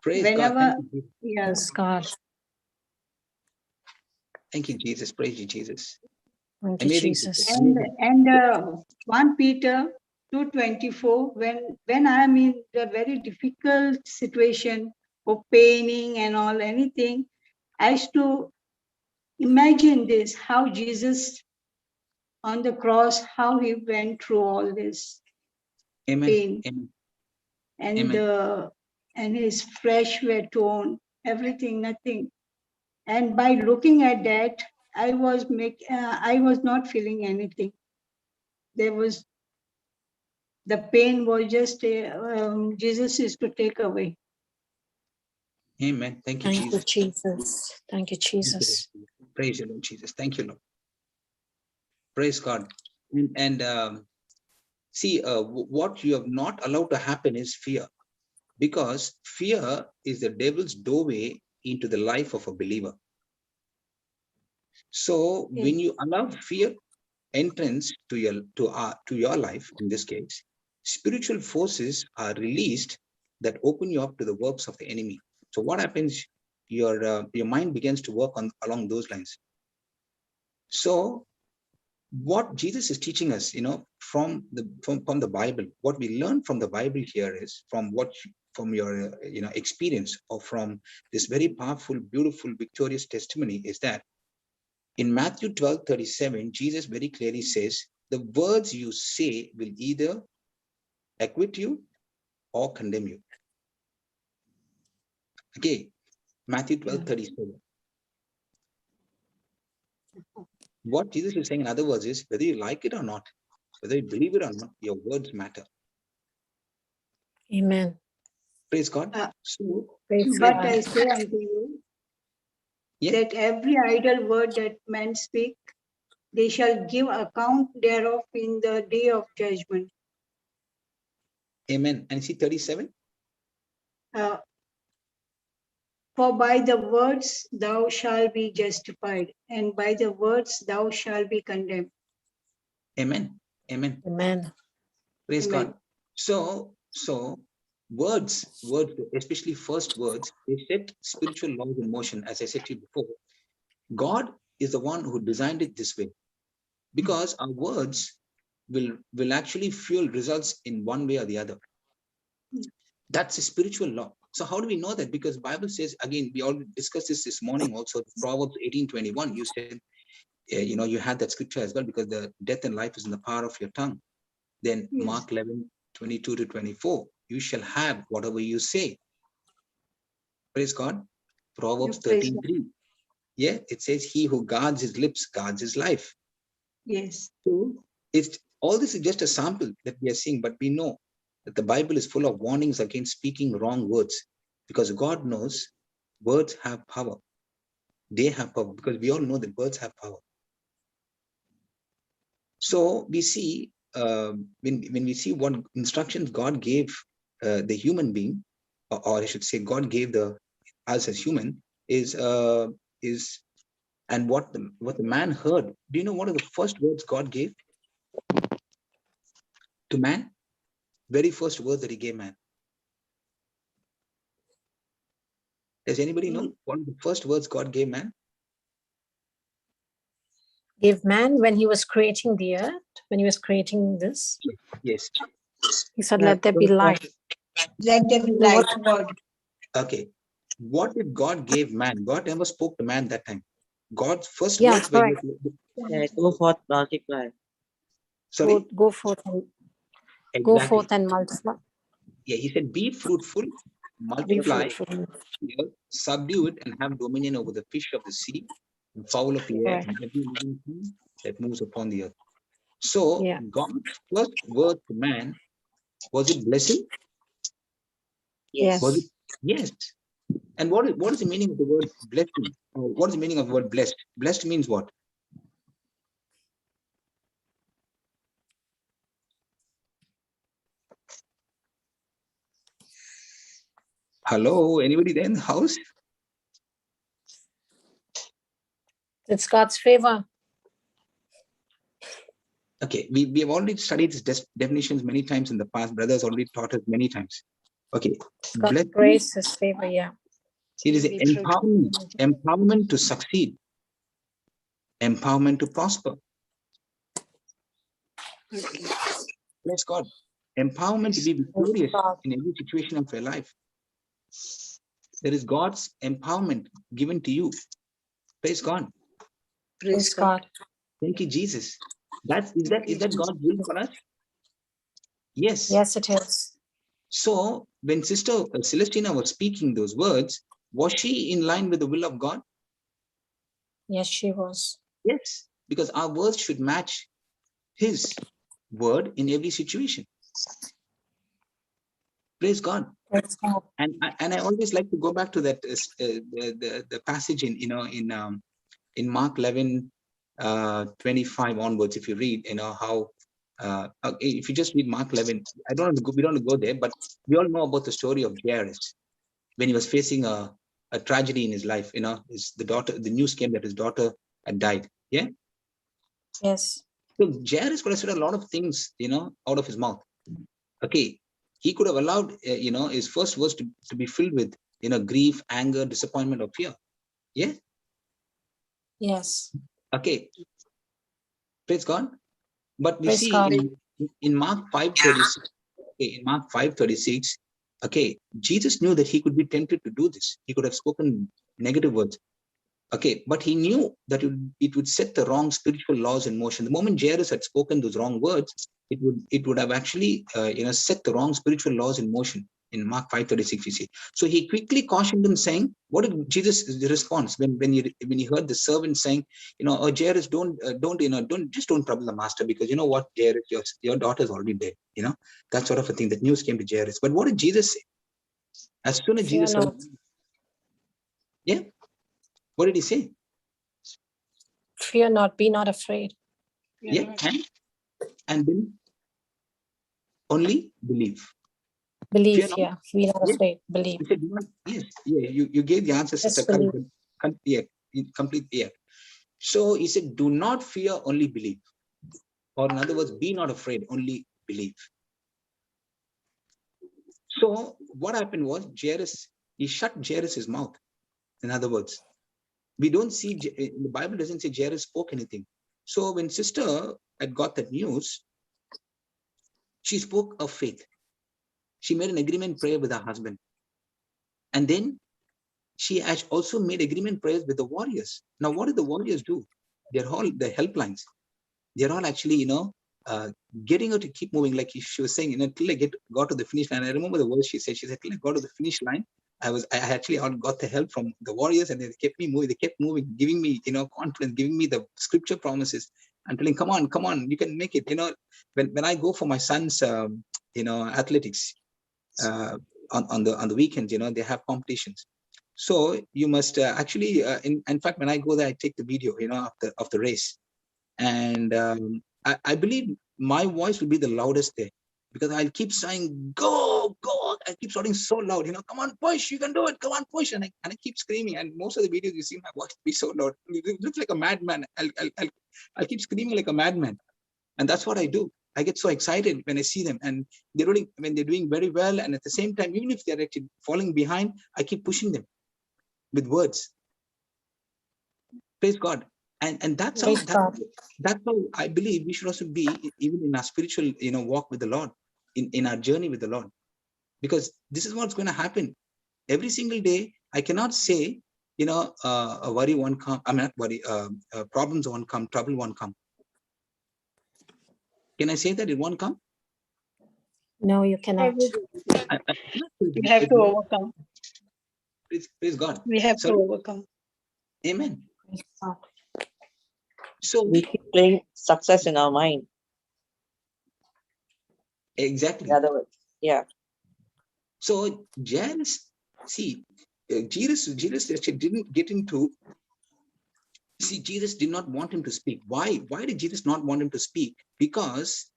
Praise Whenever, God. Thank you. Yes, God. Thank you, Jesus. Praise you, Jesus. Thank you, Amazing. Jesus. And 1 Peter 2:24, when I am in a very difficult situation or paining and all, anything, I used to imagine this, how Jesus on the cross, how he went through all this pain. Amen. And Amen. And his flesh were torn, everything, nothing. And by looking at that, I was not feeling anything. There was, the pain was just Jesus is to take away. Amen. Thank you, Thank you, Jesus. Jesus. Thank you, Jesus. Praise you, Lord Jesus. Thank you, Lord. Praise God. And see, what you have not allowed to happen is fear, because fear is the devil's doorway into the life of a believer. So when you allow fear entrance to your life, in this case, spiritual forces are released that open you up to the works of the enemy. So what happens? Your mind begins to work along those lines. So what Jesus is teaching us, from the Bible, what we learn from the Bible here is from your experience, or from this very powerful, beautiful, victorious testimony, is that in Matthew 12:37, Jesus very clearly says, the words you say will either acquit you or condemn you. Okay, Matthew 12:37. What Jesus is saying, in other words, is whether you like it or not, whether you believe it or not, your words matter. Amen. Praise God. But I say unto you, that every idle word that men speak, they shall give account thereof in the day of judgment. Amen. And see 37? For by the words thou shalt be justified, and by the words thou shalt be condemned. Amen. Amen. Amen. Praise God. So words, especially first words, they set spiritual laws in motion. As I said to you before, God is the one who designed it this way, because our words will actually fuel results in one way or the other. That's a spiritual law. So how do we know that? Because the Bible says, again, we already discussed this morning also, Proverbs 18:21, you said, you had that scripture as well, because the death and life is in the power of your tongue. Then Mark 11:22-24, you shall have whatever you say. Praise God. Proverbs 13:3. Yeah, it says, he who guards his lips guards his life. Yes. So all this is just a sample that we are seeing, but we know that the Bible is full of warnings against speaking wrong words, because God knows words have power. They have power, because we all know that words have power. So we see, when we see what instructions God gave the human being, or I should say, God gave us as human is and what the man heard. Do you know what are the first words God gave to man? Very first word that he gave man. Does anybody know what are the first words God gave man? Gave man when he was creating the earth, when he was creating this. Yes. He said, let there be light. Let there be light, God. Okay. What did God give man? God never spoke to man that time. God's first Yeah, words were, correct. Go forth, multiply. sorry? Go forth and Exactly. go forth and multiply. Yeah, he said, be fruitful, Be multiply, fruitful. subdue it, and have dominion over the fish of the sea, the fowl of the air, Correct. and every living thing that moves upon the earth. So Yeah. God's first word to man, was it blessing? Yes. Was it? Yes. And what is the meaning of the word blessing? What is the meaning of the word blessed? Blessed means what? Hello, anybody there in the house? It's God's favor. Okay, we have already studied these definitions many times in the past. Brothers already taught us many times. Okay, It's God's blessing, grace, His favor, yeah. it is Be true. empowerment to succeed, empowerment to prosper. Bless God. Empowerment to be victorious in every situation of your life. There is God's empowerment given to you. Praise God. Praise God. Thank you, Jesus. Is that God's will for us? Yes. Yes, it is. So when Sister Celestina was speaking those words, was she in line with the will of God? Yes, she was. Yes, because our words should match His word in every situation. Praise God. Praise God. And I always like to go back to that the passage in Mark 11, 25 onwards. If you read, how if you just read Mark 11, we don't want to go there, but we all know about the story of Jairus when he was facing a tragedy in his life. The news came that his daughter had died. Yeah. Yes. So Jairus could have said a lot of things, out of his mouth. Okay, he could have allowed, his first words to be filled with, grief, anger, disappointment, or fear. Yeah. Yes. Okay. Praise God. But we Praise see God. in Mark 5:36, in Mark 5:36, okay, Jesus knew that he could be tempted to do this. He could have spoken negative words. Okay, but he knew that it would set the wrong spiritual laws in motion. The moment Jairus had spoken those wrong words, it would have actually set the wrong spiritual laws in motion. In Mark 5:36, we see. So he quickly cautioned him, saying, "What did Jesus' response when he heard the servant saying, oh, Jairus, don't trouble the master, because you know what, Jairus, your daughter is already dead. That sort of a thing. That news came to Jairus. But what did Jesus say? As soon as Jesus heard, yeah, what did he say? Fear not, be not afraid. Yeah, and then only believe. Believe, yeah. Be not afraid. Believe. You said, yes, yeah. You gave the answer, Sister. Complete. Yeah. So he said, do not fear, only believe. Or in other words, be not afraid, only believe. So what happened was he shut Jairus' mouth. In other words, we don't see, the Bible doesn't say Jairus spoke anything. So when Sister had got that news, she spoke of faith. She made an agreement prayer with her husband. And then she has also made agreement prayers with the warriors. Now, what did the warriors do? They're all the helplines. They're all actually, getting her to keep moving. Like she was saying, until I got to the finish line. I remember the words she said. She said, till I got to the finish line, I actually got the help from the warriors, and they kept me moving. They kept moving, giving me, confidence, giving me the scripture promises, and telling, come on, you can make it. When I go for my son's, athletics, on the weekends, they have competitions. So you must actually, in fact, when I go there, I take the video, of the race, and I believe my voice will be the loudest there, because I'll keep saying, go, I keep shouting so loud, come on, push, you can do it, come on, push. And I keep screaming. And most of the videos you see my voice be so loud. It looks like a madman. I'll keep screaming like a madman. And that's what I do. I get so excited when I see them, and when they're doing very well. And at the same time, even if they're actually falling behind, I keep pushing them with words. Praise God. And that's how I believe we should also be, even in our spiritual, walk with the Lord, in our journey with the Lord, because this is what's going to happen every single day. I cannot say, a worry won't come. I mean, not worry, problems won't come, trouble won't come. Can I say that it won't come? No, you cannot. We have to overcome. Praise God. We have to overcome. Amen. God. So we keep playing success in our mind. Exactly. In other words, yeah. So Jairus, see, Jesus actually didn't get into. See, Jesus did not want him to speak. Why? Why did Jesus not want him to speak? Because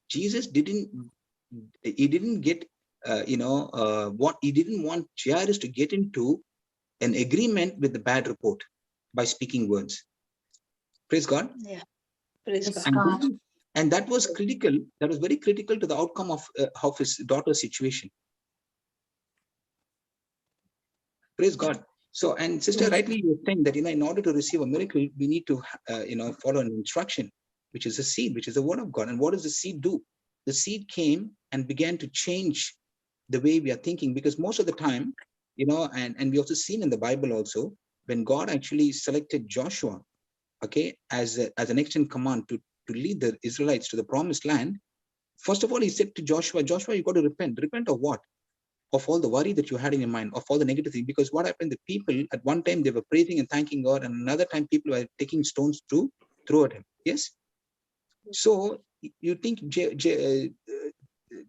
Jesus didn't get, what he didn't want Jairus to get into an agreement with the bad report by speaking words. Praise God. Yeah. Praise God. And that was critical. That was very critical to the outcome of his daughter's situation. Praise God. So, and sister, rightly you were saying that, in order to receive a miracle, we need to, follow an instruction, which is a seed, which is the word of God. And what does the seed do? The seed came and began to change the way we are thinking, because most of the time, and we also seen in the Bible also, when God actually selected Joshua, okay, as an next in command to lead the Israelites to the promised land, first of all, he said to Joshua, you got to repent. Repent of what? Of all the worry that you had in your mind, of all the negative things. Because what happened, the people at one time, they were praising and thanking God, and another time people were taking stones to throw at him. Yes. So you think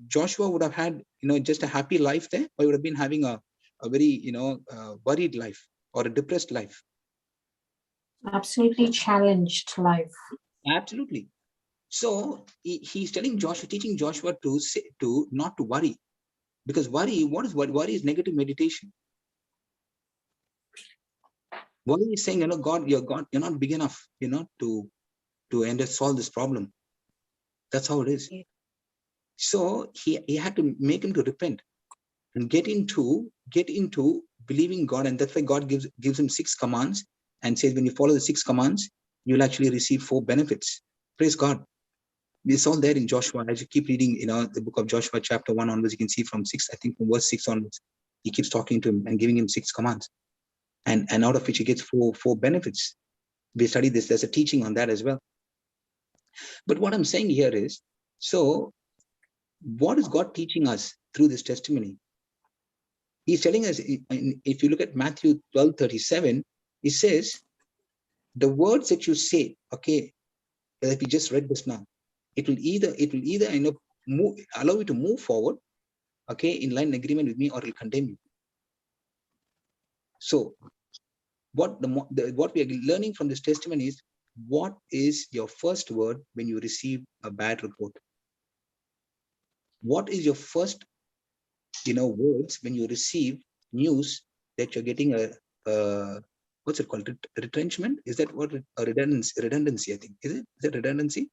Joshua would have had, just a happy life there, or he would have been having a very, worried life or a depressed life? Absolutely challenged life. Absolutely. So he's teaching Joshua to not to worry, because worry, what is worry? Worry is negative meditation. Worry is saying, God, you're not big enough, to solve this problem. That's how it is. Yeah. So he had to make him to repent and get into believing God, and that's why God gives him 6 commands and says, when you follow the 6 commands, you'll actually receive 4 benefits. Praise God. It's all there in Joshua. As you keep reading, the book of Joshua, chapter 1 onwards, you can see from verse 6 onwards, he keeps talking to him and giving him 6 commands, and out of which he gets 4 benefits. We study this. There's a teaching on that as well. But what I'm saying here is, so what is God teaching us through this testimony? He's telling us, if you look at Matthew 12:37, he says, the words that you say, okay, that we just read this now, it will either allow you to move forward, okay, in line and agreement with me, or it will condemn you. So what we are learning from this testimony is, what is your first word when you receive a bad report? What is your first, words when you receive news that you're getting a what's it called? Retrenchment? Is that what? A redundancy, I think. Is it redundancy?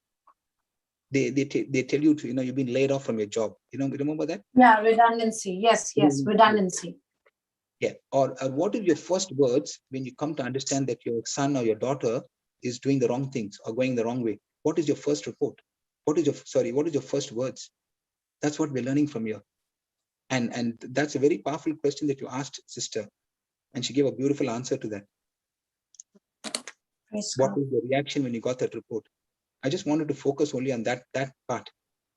They tell you to, you've been laid off from your job. Remember that? Yeah, redundancy. Yes, redundancy. Yeah. Or what is your first words when you come to understand that your son or your daughter is doing the wrong things or going the wrong way? What is your first report? What is your first words? That's what we're learning from here. And that's a very powerful question that you asked, sister. And she gave a beautiful answer to that. What was the reaction when you got that report? I just wanted to focus only on that part.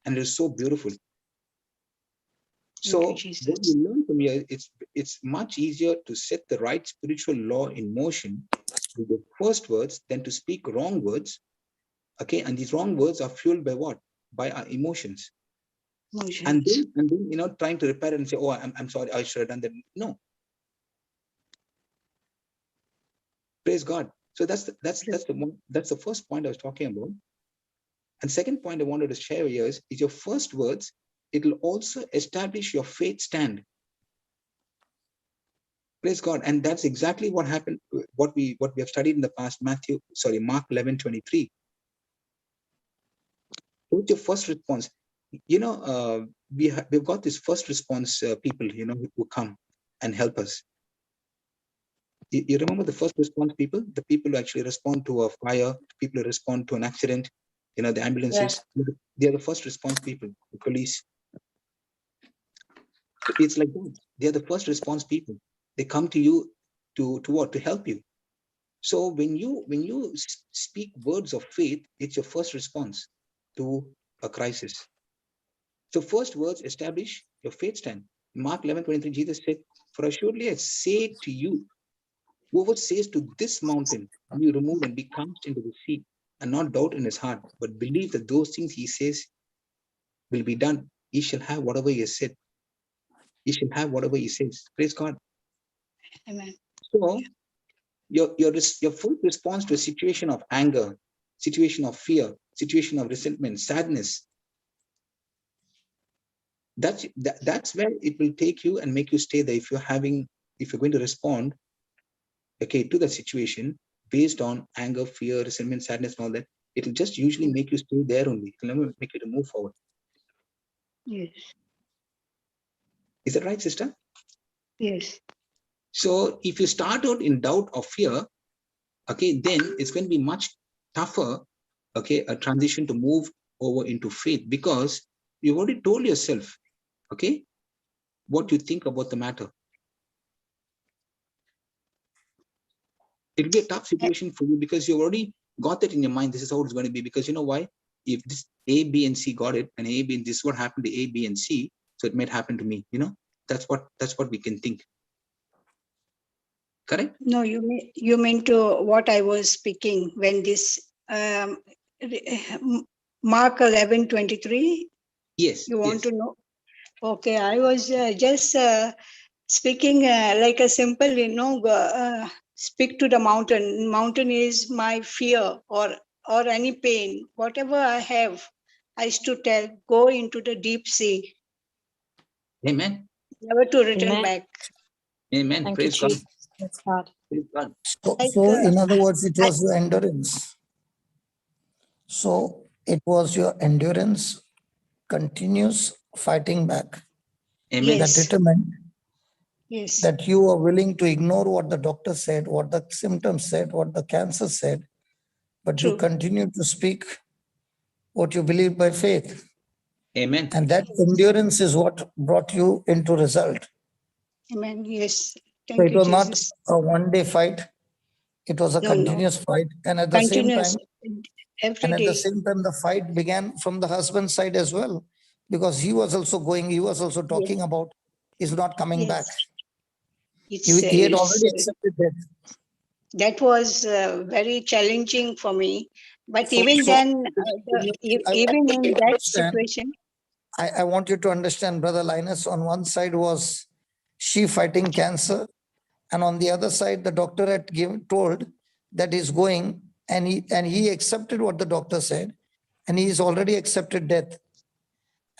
And it is so beautiful. So what we learn from here, it's much easier to set the right spiritual law in motion with the first words than to speak wrong words. Okay, and these wrong words are fueled by what? By our emotions. And then trying to repair it and say, oh, I'm sorry, I should have done that. No. Praise God. So that's the first point I was talking about. And second point I wanted to share here is your first words it will also establish your faith stand. Praise God. And that's exactly what happened, what we have studied in the past, Mark 11:23. What's your first response? We've got this first response people, who come and help us. You remember the first response people? The people who actually respond to a fire, people who respond to an accident, the ambulances. Yes. They are the first response people, the police. It's like that. They are the first response people. They come to you to what? To help you. So when you speak words of faith, it's your first response to a crisis. So first words establish your faith stand. Mark 11:23, Jesus said, "For assuredly I say to you, whoever says to this mountain, be removed and be cast into the sea, and not doubt in his heart, but believe that those things he says will be done, he shall have whatever he has said." He shall have whatever he says. Praise God. Amen. So your full response to a situation of anger, situation of fear, situation of resentment, sadness, that's where it will take you and make you stay there. If you're going to respond, to the situation based on anger, fear, resentment, sadness, and all that, it will just usually make you stay there only. It will never make you to move forward. Yes. Is that right, sister? Yes. So if you start out in doubt or fear, then it's going to be much tougher, a transition to move over into faith, because you've already told yourself, what you think about the matter. It'll be a tough situation for you because you already got that in your mind. This is how it's going to be, because you know why? If this A, B, and C got it, and this is what happened to A, B, and C, so it might happen to me. That's what we can think. Correct? No, you mean to what I was speaking when this Mark 11:23. Yes. You want to know? Okay, I was just speaking like a simple, speak to the mountain. Mountain is my fear or any pain, whatever I have. I used to tell, go into the deep sea. Amen. Never to return back. Amen. Thank Praise you, God. Jesus. That's God. Praise God. So in other words, it was your endurance. So it was your endurance, continuous fighting back. Amen. That determined Yes. that you are willing to ignore what the doctor said, what the symptoms said, what the cancer said, but True. you continue to speak what you believe by faith. Amen. And that endurance is what brought you into result. Amen. Yes. So Thank it you, was not Jesus. a one-day fight. It was a continuous fight. And at the same time, every day. the fight began from the husband's side as well, because he was also talking about he's not coming back. He had already accepted death. That was very challenging for me. But even then, even in that situation, I want you to understand, Brother Linus, on one side was she fighting cancer, and on the other side, the doctor had told that he's going, and he accepted what the doctor said, and he's already accepted death.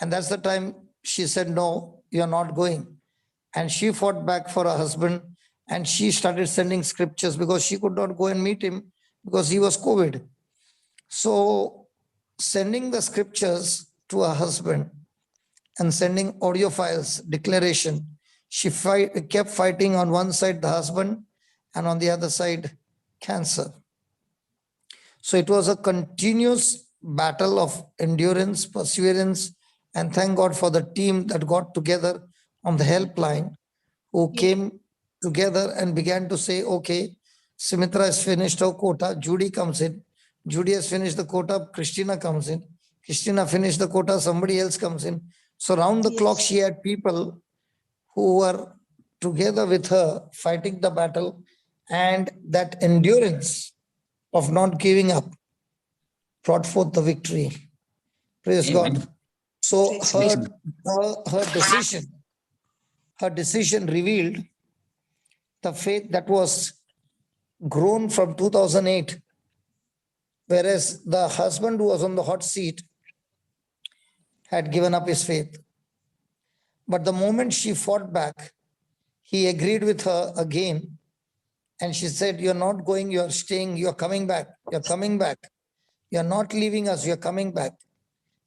And that's the time she said, no, you're not going. And she fought back for her husband, and she started sending scriptures because she could not go and meet him because he was COVID. So sending the scriptures to her husband and sending audio files, declaration, she kept fighting on one side the husband and on the other side cancer. So it was a continuous battle of endurance, perseverance, and thank God for the team that got together on the helpline, who came together and began to say, okay, Sumitra has finished her quota, Judy comes in. Judy has finished the quota, Christina comes in. Christina finished the quota, somebody else comes in. So round the clock, she had people who were together with her fighting the battle, and that endurance of not giving up brought forth the victory. Praise Amen. God. So her decision revealed the faith that was grown from 2008, whereas the husband who was on the hot seat had given up his faith. But the moment she fought back, he agreed with her again. And she said, you're not going, you're staying, you're coming back, you're coming back. You're not leaving us, you're coming back.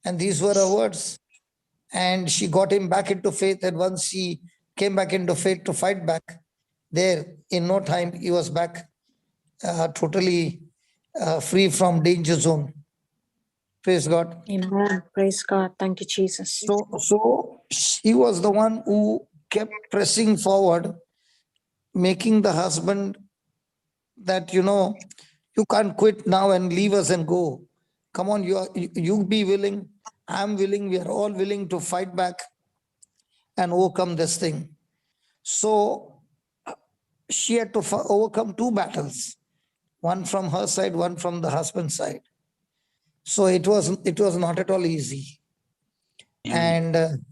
And these were her words. And she got him back into faith. And once she came back into faith to fight back, there in no time, he was back totally free from danger zone. Praise God. Amen. Praise God. Thank you, Jesus. So she was the one who kept pressing forward, making the husband that, you can't quit now and leave us and go. Come on, you be willing. I'm willing. We are all willing to fight back and overcome this thing. So she had to overcome two battles, one from her side, one from the husband's side. So it was not at all easy. Amen. And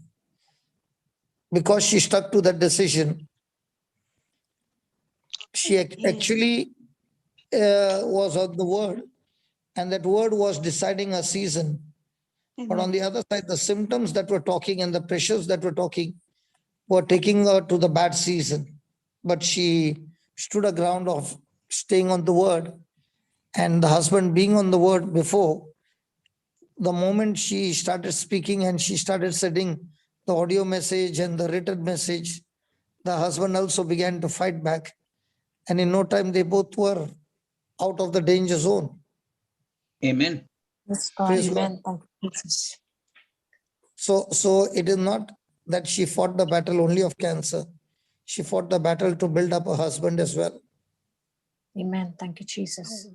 because she stuck to that decision, she actually was on the word, and that word was deciding a season. But on the other side, the symptoms that were talking and the pressures that were talking were taking her to the bad season. But she stood a ground of staying on the word, and the husband being on the word before. The moment she started speaking and she started sending the audio message and the written message, the husband also began to fight back. And in no time, they both were out of the danger zone. Amen. Yes, God. Praise Amen. God. Thank you, Jesus. So it is not that she fought the battle only of cancer. She fought the battle to build up her husband as well. Amen. Thank you, Jesus.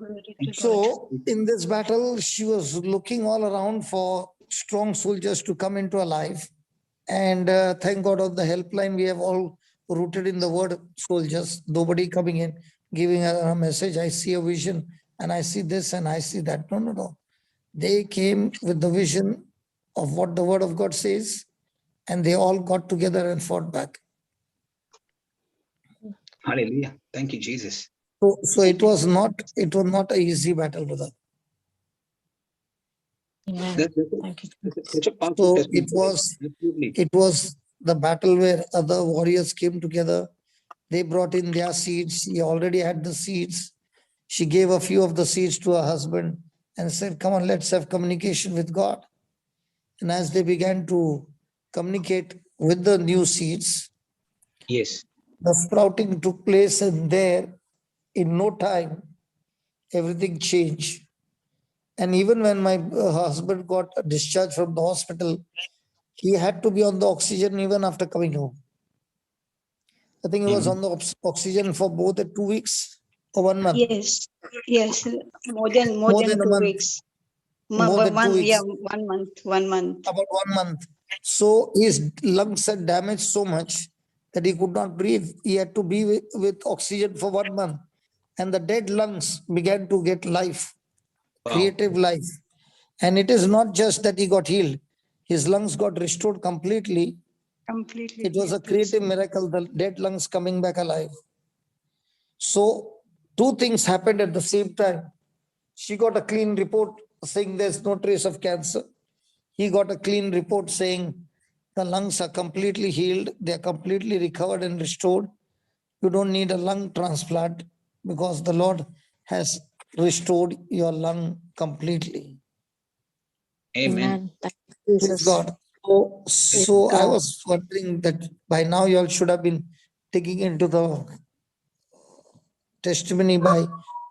So in this battle, she was looking all around for strong soldiers to come into her life. And thank God of the helpline, we have all rooted in the word soldiers, nobody coming in, giving her a message. I see a vision and I see this and I see that. No. They came with the vision of what the word of God says, and they all got together and fought back. Hallelujah. Thank you, Jesus. So it was not an easy battle, brother. Amen. That's Thank you, such a powerful So testimony. Absolutely. it was the battle where other warriors came together. They brought in their seeds. She already had the seeds. She gave a few of the seeds to her husband and said, come on, let's have communication with God. And as they began to communicate with the new seeds, Yes. the sprouting took place, and there, in no time, everything changed. And even when my husband got discharged from the hospital, he had to be on the oxygen even after coming home. I think he was on the oxygen for more than 2 weeks or 1 month. Yes, more than a 2 month. weeks. More than 2 weeks. Yeah, 1 month, 1 month. About 1 month. So his lungs had damaged so much that he could not breathe. He had to be with oxygen for 1 month. And the dead lungs began to get life, creative life. And it is not just that he got healed. His lungs got restored completely. Completely. It was a creative miracle, the dead lungs coming back alive. So two things happened at the same time. She got a clean report saying there's no trace of cancer. He got a clean report saying the lungs are completely healed. They're completely recovered and restored. You don't need a lung transplant because the Lord has restored your lung completely. Amen. Amen. Thank you, Praise Jesus. God. So I was wondering that by now you all should have been digging into the testimony by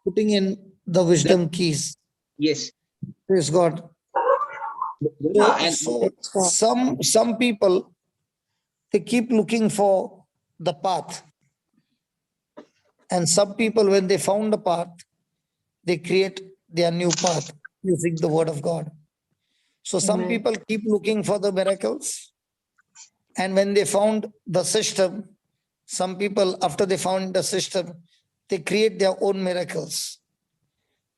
putting in the wisdom keys. Yes. Praise God. And So some people, they keep looking for the path. And some people, when they found the path, they create their new path using the word of God. So some people keep looking for the miracles. And when they found the system, some people, after they found the system, they create their own miracles.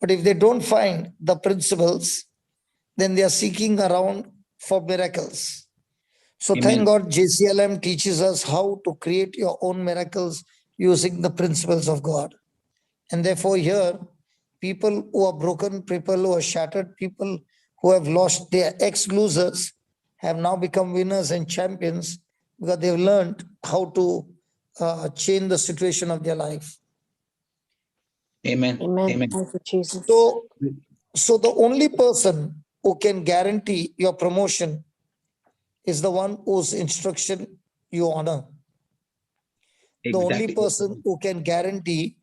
But if they don't find the principles, then they are seeking around for miracles. So thank God JCILM teaches us how to create your own miracles using the principles of God. And therefore here, people who are broken, people who are shattered, people who have lost their ex-losers have now become winners and champions because they've learned how to change the situation of their life. Amen. Amen. Amen. Thank you, Jesus. So the only person who can guarantee your promotion is the one whose instruction you honor. The only Exactly. person who can guarantee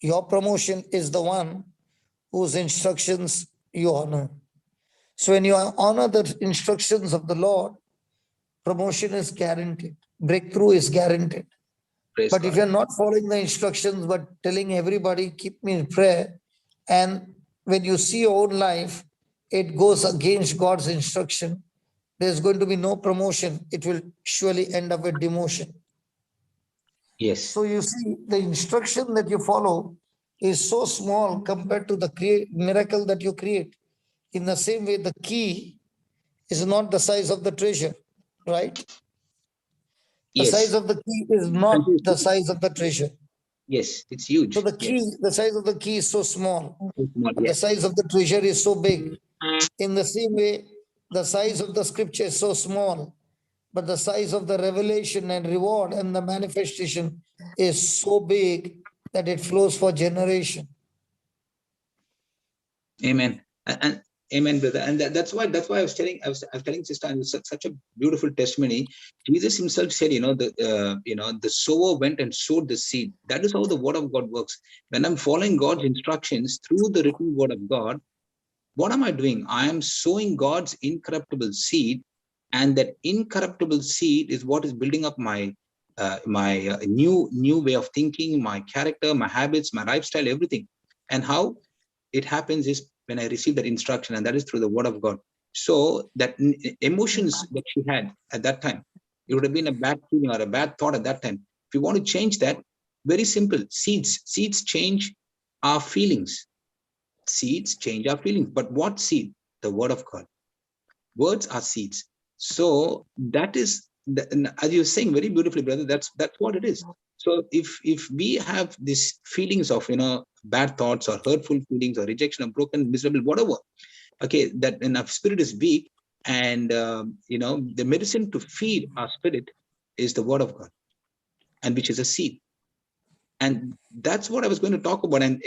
your promotion is the one whose instructions you honor. So when you honor the instructions of the Lord, promotion is guaranteed, breakthrough is guaranteed. Praise But God. if you're not following the instructions, but telling everybody, keep me in prayer, and when you see your own life, it goes against God's instruction, there's going to be no promotion. It will surely end up with demotion. Yes. So you see, the instruction that you follow is so small compared to the miracle that you create. In the same way, the key is not the size of the treasure, right? The size Yes. of the key is not the size of the treasure. Yes, it's So huge. the key, Yes. the size of the key is so small, but the Yes. size of the treasure is so big. In the same way, the size of the scripture is so small, but the size of the revelation and reward and the manifestation is so big that it flows for generation. Amen. And amen, brother. And that's why I was telling sister, and it's such a beautiful testimony. Jesus himself said, the sower went and sowed the seed. That is how the word of God works. When I'm following God's instructions through the written word of God, what am I doing? I am sowing God's incorruptible seed, and that incorruptible seed is what is building up my new way of thinking, my character, my habits, my lifestyle, everything. And how it happens is when I receive that instruction, and that is through the word of God. So that emotions that she had at that time, it would have been a bad feeling or a bad thought at that time. If you want to change that, very simple. Seeds change our feelings. Seeds change our feelings. But what seed? The word of God. Words are seeds. So that is, as you're saying very beautifully, brother, that's what it is. So if we have these feelings of bad thoughts or hurtful feelings or rejection or broken, miserable, whatever, okay, that when our spirit is weak, and the medicine to feed our spirit is the word of God, and which is a seed. And that's what I was going to talk about. And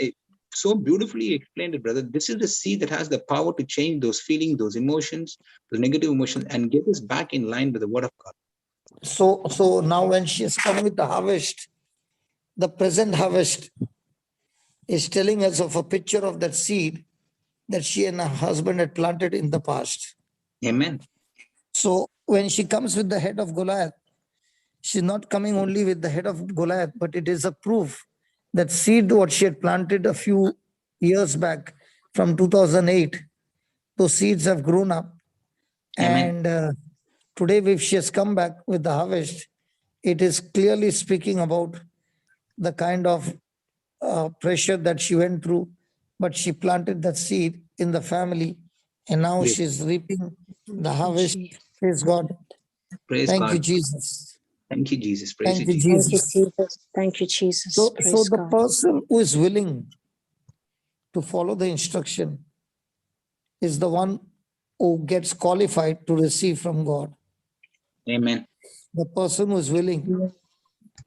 so beautifully explained it, brother. This is the seed that has the power to change those feelings, those emotions, those negative emotions, and get us back in line with the word of God. So now when she has come with the harvest, the present harvest is telling us of a picture of that seed that she and her husband had planted in the past. Amen. So when she comes with the head of Goliath, she's not coming only with the head of Goliath, but it is a proof that seed what she had planted a few years back from 2008, those seeds have grown up. Amen. And today, if she has come back with the harvest, it is clearly speaking about the kind of pressure that she went through, but she planted that seed in the family, and now Yes. she's reaping the harvest. Praise God. Praise Thank you, God. Jesus. Thank you, Jesus. Praise Thank you, you, Jesus. Thank you, Jesus. Jesus. Thank you, Jesus. So Praise the God. person who is willing to follow the instruction is the one who gets qualified to receive from God. Amen. The person who is willing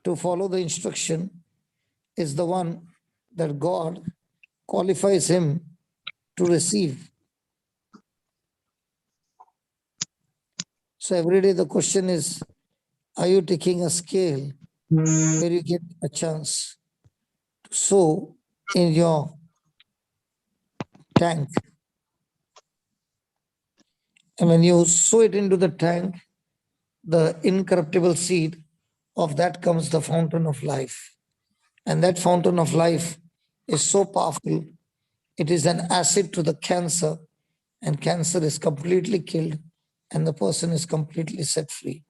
to follow the instruction is the one that God qualifies him to receive. So every day the question is, are you taking a scale where you get a chance to sow in your tank? And when you sow it into the tank, the incorruptible seed, of that comes the fountain of life. And that fountain of life is so powerful. It is an acid to the cancer, and cancer is completely killed, and the person is completely set free.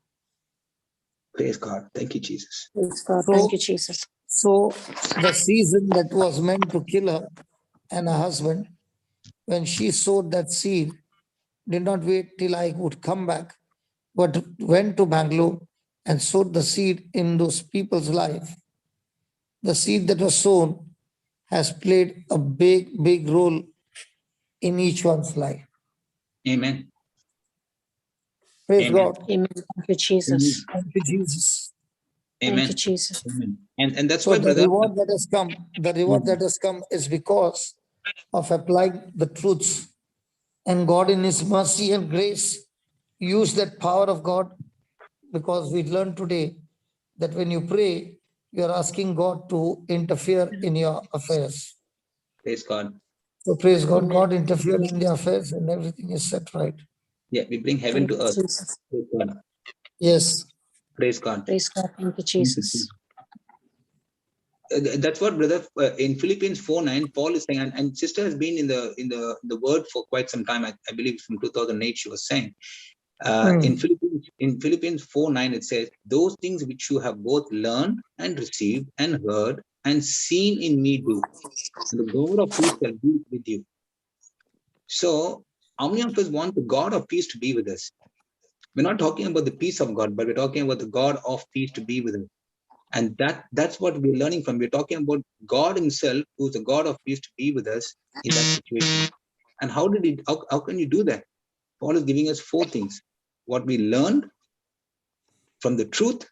Praise God. Thank you, Jesus. Praise God. So, Thank you, Jesus. so the season that was meant to kill her and her husband, when she sowed that seed, did not wait till I would come back, but went to Bangalore and sowed the seed in those people's life. The seed that was sown has played a big, big role in each one's life. Amen. Praise Amen. God. Amen. Thank you, Jesus. Thank you, Jesus. Thank Amen. you, Jesus. Amen. And that's So why, the brother. reward that has come, is because of applying the truths. And God in his mercy and grace use that power of God, because we learned today that when you pray, you are asking God to interfere in your affairs. Praise God. So praise God, Amen. God interfered in the affairs and everything is set right. Yeah, we bring heaven Thank to you, earth. Jesus. Praise God. Yes. Praise God. Praise God. Thank you, Thank you, Jesus. Jesus. That's what, brother, in Philippians 4:9, Paul is saying, and sister has been in the word for quite some time. I believe from 2008 she was saying. In Philippians 4:9 it says, those things which you have both learned and received and heard and seen in me do, and the God of peace shall be with you. So how many of us want the God of peace to be with us? We're not talking about the peace of God, but we're talking about the God of peace to be with us. And that's what we're learning from. We're talking about God himself, who's the God of peace, to be with us in that situation. And how can you do that? Paul is giving us 4 things. What we learned from the truth,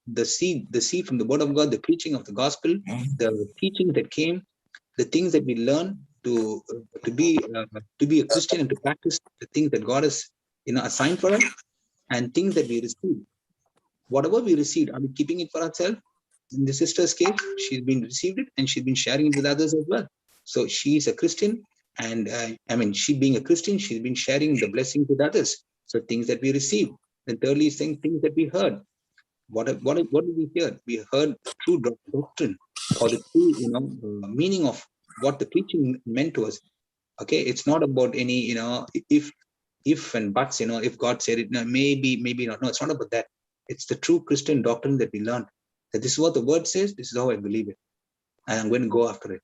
the seed from the word of God, the preaching of the gospel, the teaching that came, the things that we learn to be a Christian and to practice the things that God has assigned for us, and things that we receive. Whatever we received, are we keeping it for ourselves? In the sister's case, she's been received it and she's been sharing it with others as well. So she's a Christian, and she being a Christian, she's been sharing the blessings with others. So things that we received. And thirdly, saying things that we heard. What did we hear? We heard the true doctrine, or the true meaning of what the preaching meant to us. Okay, it's not about any if and buts. If God said it, no, maybe not. No, it's not about that. It's the true Christian doctrine that we learned. That this is what the word says. This is how I believe it, and I'm going to go after it.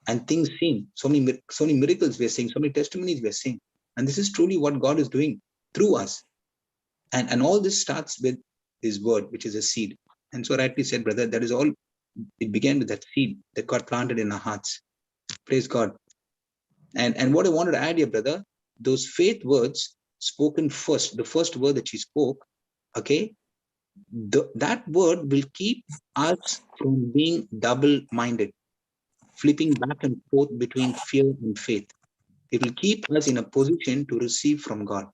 And things seen, so many miracles we are seeing, so many testimonies we are seeing, and this is truly what God is doing through us. And all this starts with His word, which is a seed. And so rightly said, brother, that is all. It began with that seed that got planted in our hearts. Praise God. And what I wanted to add here, brother, those faith words spoken first, the first word that she spoke, okay, that word will keep us from being double-minded, flipping back and forth between fear and faith. It will keep us in a position to receive from God.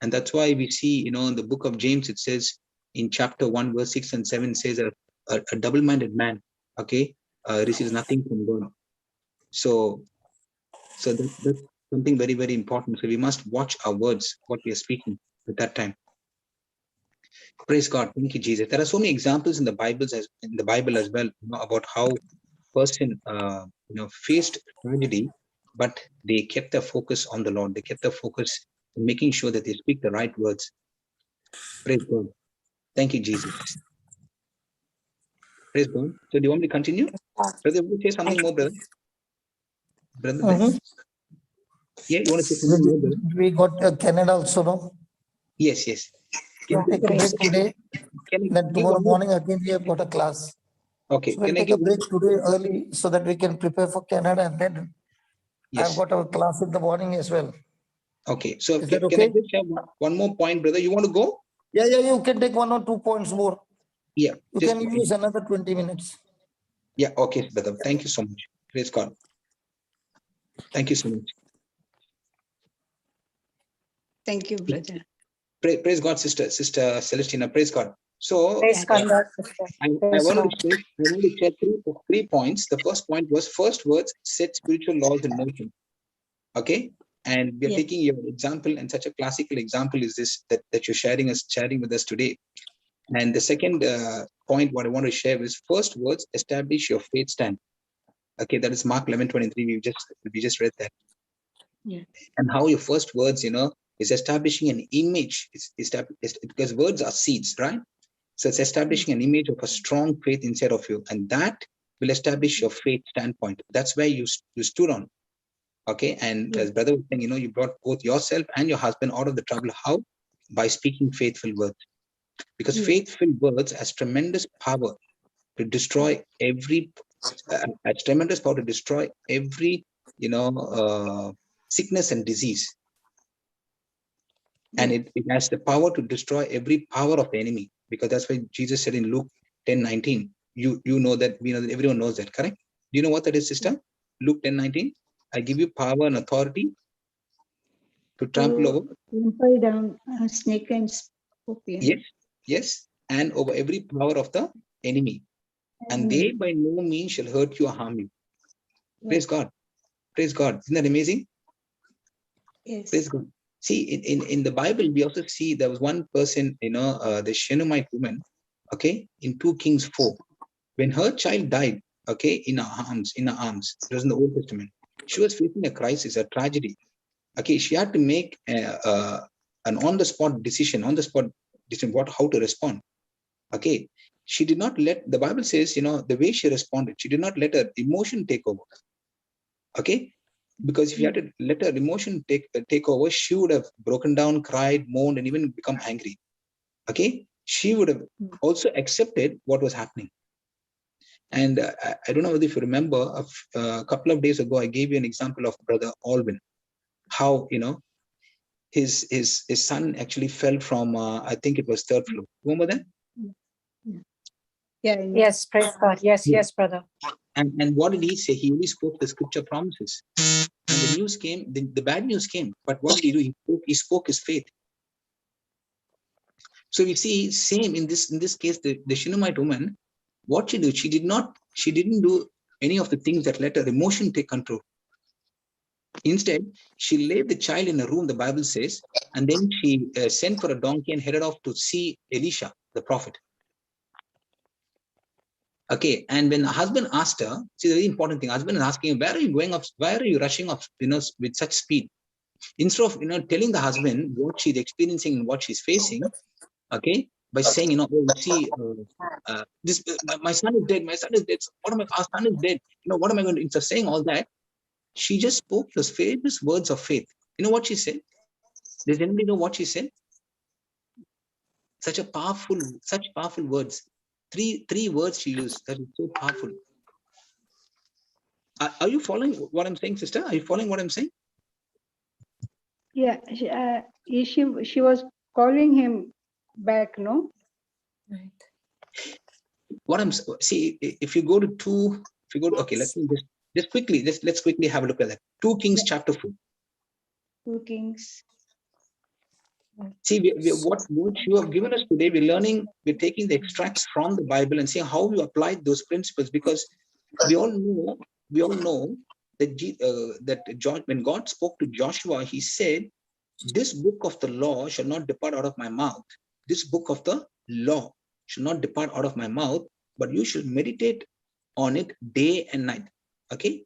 And that's why we see, in the book of James, it says in chapter 1, verse 6 and 7 says a double-minded man, okay, receives nothing from God. So that's something very, very important. So we must watch our words, what we are speaking at that time. Praise God. Thank you, Jesus. There are so many examples in the Bible as well, about how person faced tragedy, but they kept their focus on the Lord. They kept their focus in making sure that they speak the right words. Praise God. Thank you, Jesus. Praise God. So do you want me to continue? Brother, will you say something more, brother? Brother Ben? Yeah, you want to say something more, brother? We got Canada also, no? Yes. Can Take a break today. Then tomorrow morning again we have got a class. Okay. So we'll take a break today early so that we can prepare for Canada, and then I've got a class in the morning as well. Okay. So is that can I just have one more point, brother? You want to go? Yeah, you can take 1 or 2 points more. Yeah. You can use another 20 minutes. Yeah. Okay, brother. Thank you so much. Praise God. Thank you so much. Thank you, brother. Praise God, sister Celestina. Praise God. So Praise God, I wanted to share 3 points. The first point was first words set spiritual laws in motion. Okay. And we are taking your example, and such a classical example is this that you're sharing with us today. And the second point, what I want to share is first words establish your faith stand. Okay, that is Mark 11:23. We just read that. Yeah. And how your first words, is establishing an image. It's because words are seeds, right? So it's establishing an image of a strong faith inside of you, and that will establish your faith standpoint. That's where you stood on. Okay, and as brother was saying, you brought both yourself and your husband out of the trouble. How? By speaking faithful words. Because faithful words has tremendous power to destroy every sickness and disease. And it has the power to destroy every power of the enemy, because that's why Jesus said in Luke 10:19. You know that, we know that, everyone knows that, correct? Do you know what that is, sister? Luke 10:19. I give you power and authority to trample over. Trample down snake and scorpion. Yes, and over every power of the enemy, and they by no means shall hurt you or harm you. Praise God. Praise God. Isn't that amazing? Yes. Praise God. See, in the Bible, we also see there was one person, the Shunammite woman, okay, in 2 Kings 4, when her child died, okay, in her arms, it was in the Old Testament. She was facing a crisis, a tragedy. Okay, she had to make an on-the-spot decision, how to respond. Okay, she did not let, the Bible says, the way she responded, she did not let her emotion take over. Okay, because if you had to let her emotion take over, she would have broken down, cried, moaned, and even become angry. Okay, she would have also accepted what was happening. And I don't know if you remember, a couple of days ago, I gave you an example of Brother Alvin, how his son actually fell from I think it was 3rd floor. Remember that? Yeah. Yes, praise God. Yes, brother. And what did he say? He only spoke the scripture promises. And the news came, the bad news came. But what did he do? He spoke his faith. So we see same in this case, the Shunammite woman, what she did, she didn't do any of the things that let her emotion take control. Instead, she laid the child in a room, the Bible says, and then she sent for a donkey and headed off to see Elisha, the prophet. Okay, and when the husband asked her, see the very important thing, husband is asking, where are you going off? Why are you rushing off, with such speed? Instead of, telling the husband what she's experiencing and what she's facing, okay, by saying, oh, you see, my son is dead, what am I, our son is dead, what am I going to do? Instead of saying all that, she just spoke those famous words of faith. You know what she said? Does anybody know what she said? Such powerful words. Three words she used that is so powerful. Are you following what I'm saying, sister? Are you following what I'm saying? Yeah, she was calling him back, no? Right. What I'm see, if you go to okay, let me just quickly let's quickly have a look at that. 2 Kings chapter 4. 2 Kings. See, what you have given us today, we're taking the extracts from the Bible and seeing how you applied those principles, because we all know that when God spoke to Joshua, he said, this book of the law shall not depart out of my mouth. This book of the law shall not depart out of my mouth, but you should meditate on it day and night. Okay?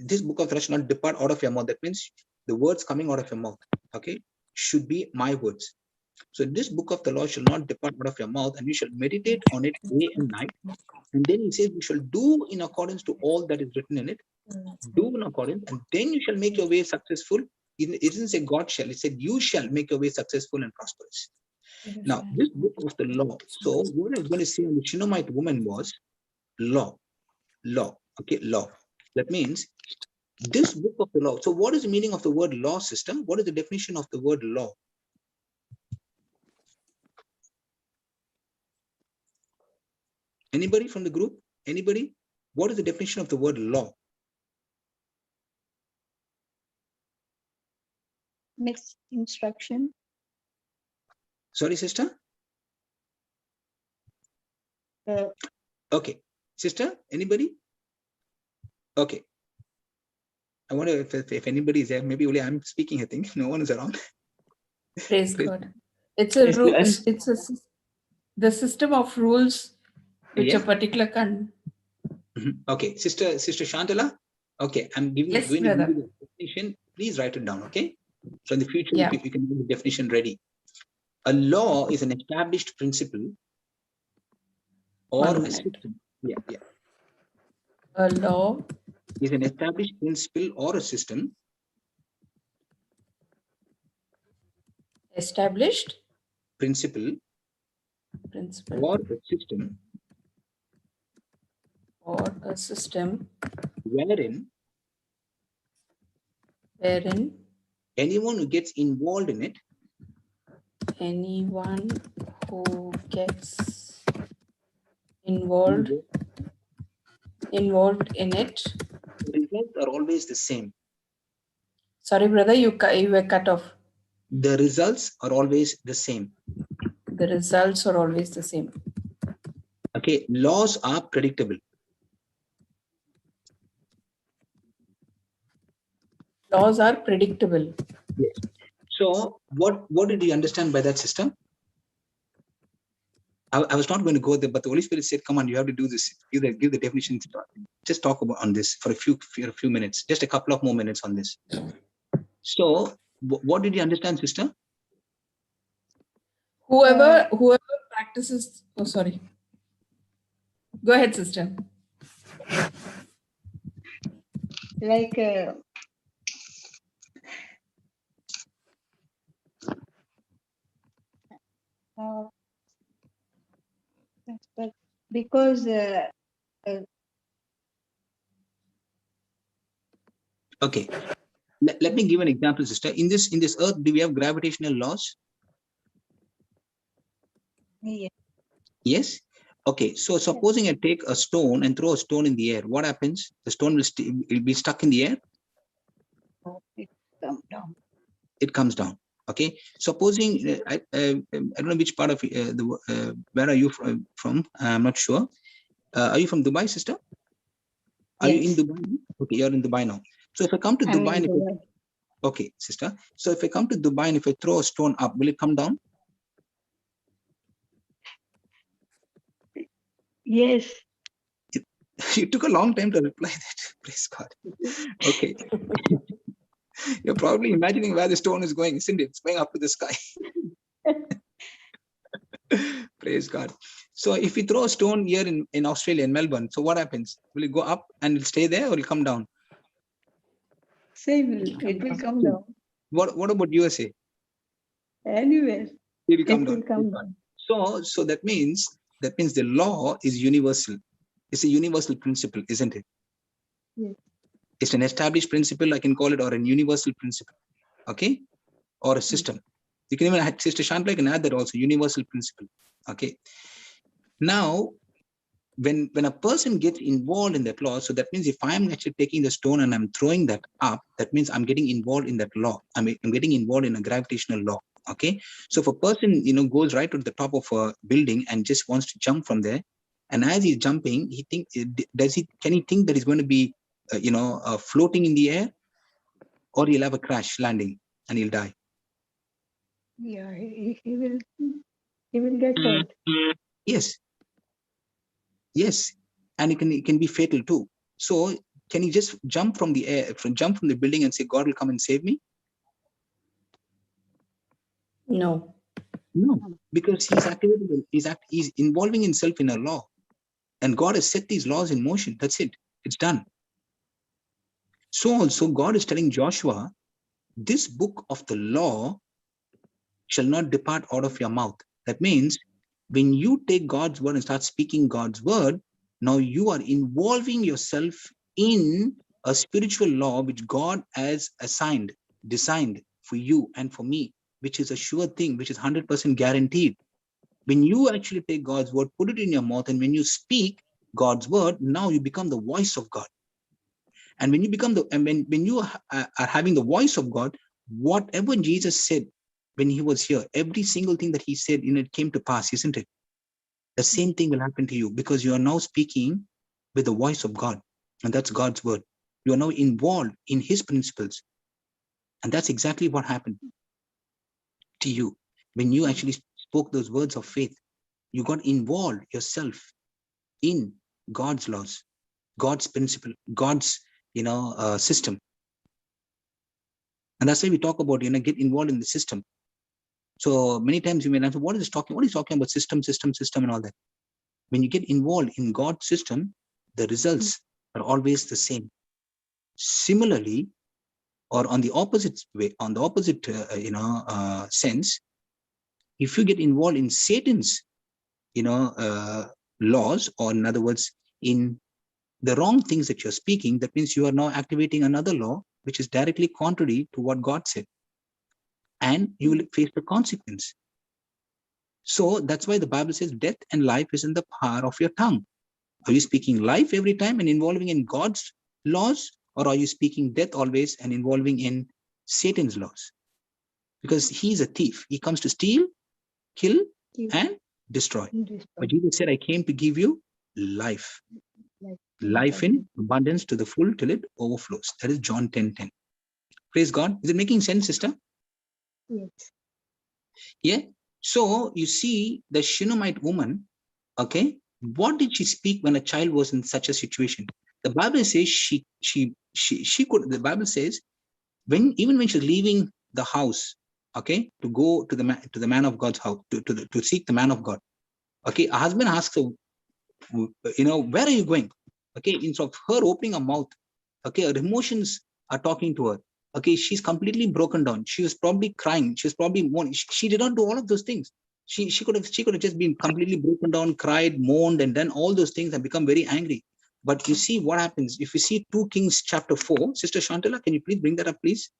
This book of the law shall not depart out of your mouth. That means the words coming out of your mouth, okay, should be my words. So this book of the law shall not depart out of your mouth, and you shall meditate on it day and night. And then he says, you shall do in accordance to all that is written in it. Do in accordance, and then you shall make your way successful. It doesn't say God shall, it said you shall make your way successful and prosperous. Now, this book of the law. So what I was going to say on the Shunammite woman was law. Okay, law. That means this book of the law. So what is the meaning of the word law, sister? What is the definition of the word law? Anybody from the group? Anybody? What is the definition of the word law? Next instruction. Sorry, sister? Okay. Sister, anybody? Okay. I wonder if anybody is there. Maybe only I'm speaking, I think. No one is around. Praise God. It's a the system of rules which a particular Okay, Sister Shantala. Okay, I'm going to give you the definition. Please write it down. Okay. So in the future, you can have the definition ready. A law is an established principle or a system. A law is an established principle or a system. Established principle or a system. Or a system Wherein anyone who gets involved in it anyone who gets involved in it. The results are always the same. Sorry, brother, you were cut off. The results are always the same. The results are always the same. Okay, laws are predictable. Laws are predictable. Yes. So what did you understand by that, sister? I was not going to go there, but the Holy Spirit said, come on, you have to do this. Give the definition. Just talk about on this for a few minutes, just a couple of more minutes on this. So what did you understand, sister? Whoever practices, oh, sorry. Go ahead, sister. Like because okay, let me give an example, sister. In this earth, do we have gravitational laws? yeah. Yes. Okay, so supposing I take a stone and throw a stone in the air, what happens? The stone will be stuck in the air. It comes down. It comes down. Okay, supposing I don't know which part of where are you from? I'm not sure. Are you from Dubai, sister? Are you in Dubai? Okay, you're in Dubai now. So if I come to Dubai, okay, sister. So if I come to Dubai and if I throw a stone up, will it come down? Yes. It took a long time to reply that. Praise God. Okay. You're probably imagining where the stone is going, isn't it? It's going up to the sky. Praise God. So if we throw a stone here in Australia, in Melbourne, so what happens? Will it go up and it'll stay there or it'll come down? Same, it will come down. What about USA? Anywhere. It will come down. So that means the law is universal. It's a universal principle, isn't it? Yes. It's an established principle, I can call it, or an universal principle, okay? Or a system. You can even add, Sister Shantla, can add that also, universal principle, okay? Now, when a person gets involved in that law, so that means if I'm actually taking the stone and I'm throwing that up, that means I'm getting involved in that law. I'm getting involved in a gravitational law, okay? So if a person, goes right to the top of a building and just wants to jump from there, and as he's jumping, can he think that he's going to be floating in the air, or he'll have a crash landing and he'll die? Yeah, he will get hurt. Yes, and it can be fatal too. So can he just jump from the air, jump from the building and say, God will come and save me? No, because he's involving himself in a law, and God has set these laws in motion. That's it. It's done. So also God is telling Joshua, this book of the law shall not depart out of your mouth. That means when you take God's word and start speaking God's word, now you are involving yourself in a spiritual law which God has designed for you and for me, which is a sure thing, which is 100% guaranteed. When you actually take God's word, put it in your mouth, and when you speak God's word, now you become the voice of God. And when you become when you are having the voice of God, whatever Jesus said when he was here, every single thing that he said, it came to pass, isn't it? The same thing will happen to you, because you are now speaking with the voice of God, and that's God's word. You are now involved in his principles, and that's exactly what happened to you when you actually spoke those words of faith. You got involved yourself in God's laws, God's principle, God's system. And that's why we talk about get involved in the system. So many times you may answer, what is talking about system and all that. When you get involved in God's system, the results are always the same. Similarly, or on the opposite way, on the opposite sense, if you get involved in Satan's laws, or in other words, in the wrong things that you're speaking, that means you are now activating another law which is directly contrary to what God said, and you will face the consequence. So that's why the Bible says death and life is in the power of your tongue. Are you speaking life every time and involving in God's laws, or are you speaking death always and involving in Satan's laws? Because he's a thief. He comes to steal, kill, and destroy. But Jesus said, I came to give you life. Life in abundance to the full till it overflows. That is John 10:10. Praise God. Is it making sense, sister? Yes. Yeah. So you see the Shunammite woman, okay, what did she speak when a child was in such a situation? The Bible says she could, the Bible says, even when she's leaving the house, okay, to go to the man of God's house, to seek the man of God. Okay, a husband asks her, where are you going? Okay, instead of her opening her mouth, okay, her emotions are talking to her. Okay, she's completely broken down. She was probably crying. She was probably mourning. She did not do all of those things. She could have just been completely broken down, cried, mourned, and done all those things and become very angry. But you see what happens if you see 2 Kings chapter 4. Sister Shantala, can you please bring that up, please?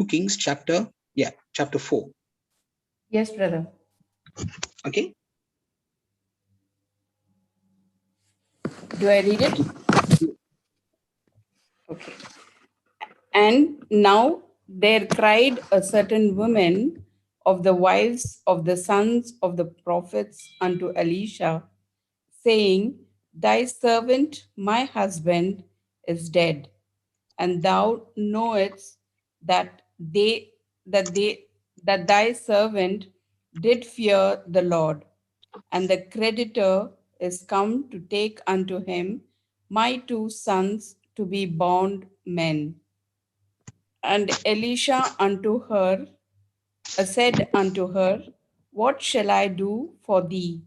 Kings chapter 4. Yes, brother. Okay. Do I read it? Okay. And now there cried a certain woman of the wives of the sons of the prophets unto Elisha, saying, Thy servant, my husband, is dead, and thou knowest that that thy servant did fear the Lord, and the creditor is come to take unto him my 2 sons to be bound men. And Elisha said unto her, What shall I do for thee?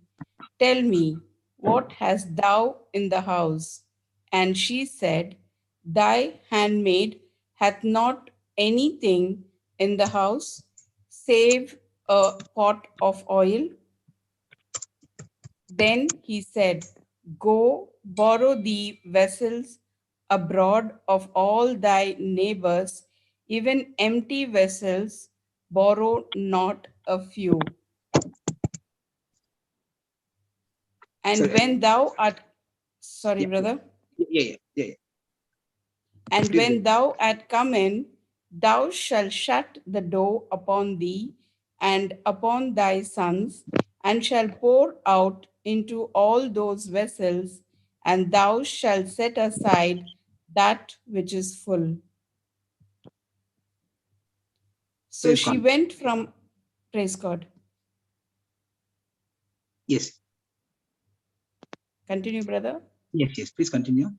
Tell me, what hast thou in the house? And she said, Thy handmaid hath not anything in the house, save a pot of oil. Then he said, Go borrow thee vessels abroad of all thy neighbors, even empty vessels, borrow not a few. And Sorry. when thou art, sorry, Yeah. brother. Yeah. And Please when thou art come in, thou shalt shut the door upon thee and upon thy sons, and shall pour out into all those vessels, and thou shalt set aside that which is full. So Praise she God. went from, praise God. Yes. Continue, brother. Yes. Please continue.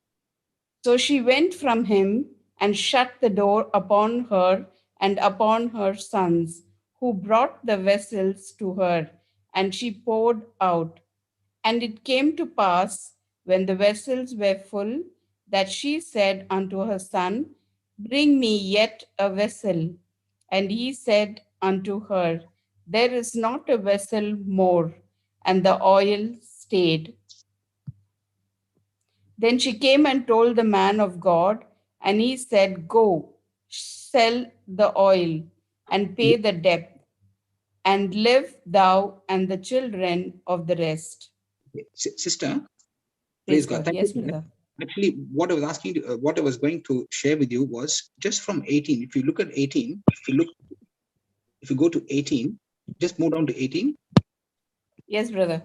So she went from him and shut the door upon her and upon her sons, who brought the vessels to her, and she poured out. And it came to pass, when the vessels were full, that she said unto her son, Bring me yet a vessel. And he said unto her, There is not a vessel more. And the oil stayed. Then she came and told the man of God, and he said, Go, sell the oil and pay the debt, and live thou and the children of the rest. Sister, praise Praise God. God. Thank Yes, you. brother. Actually, what I was asking, what I was going to share with you was just from 18. If you look at 18, if you go to 18, just move down to 18. Yes, brother.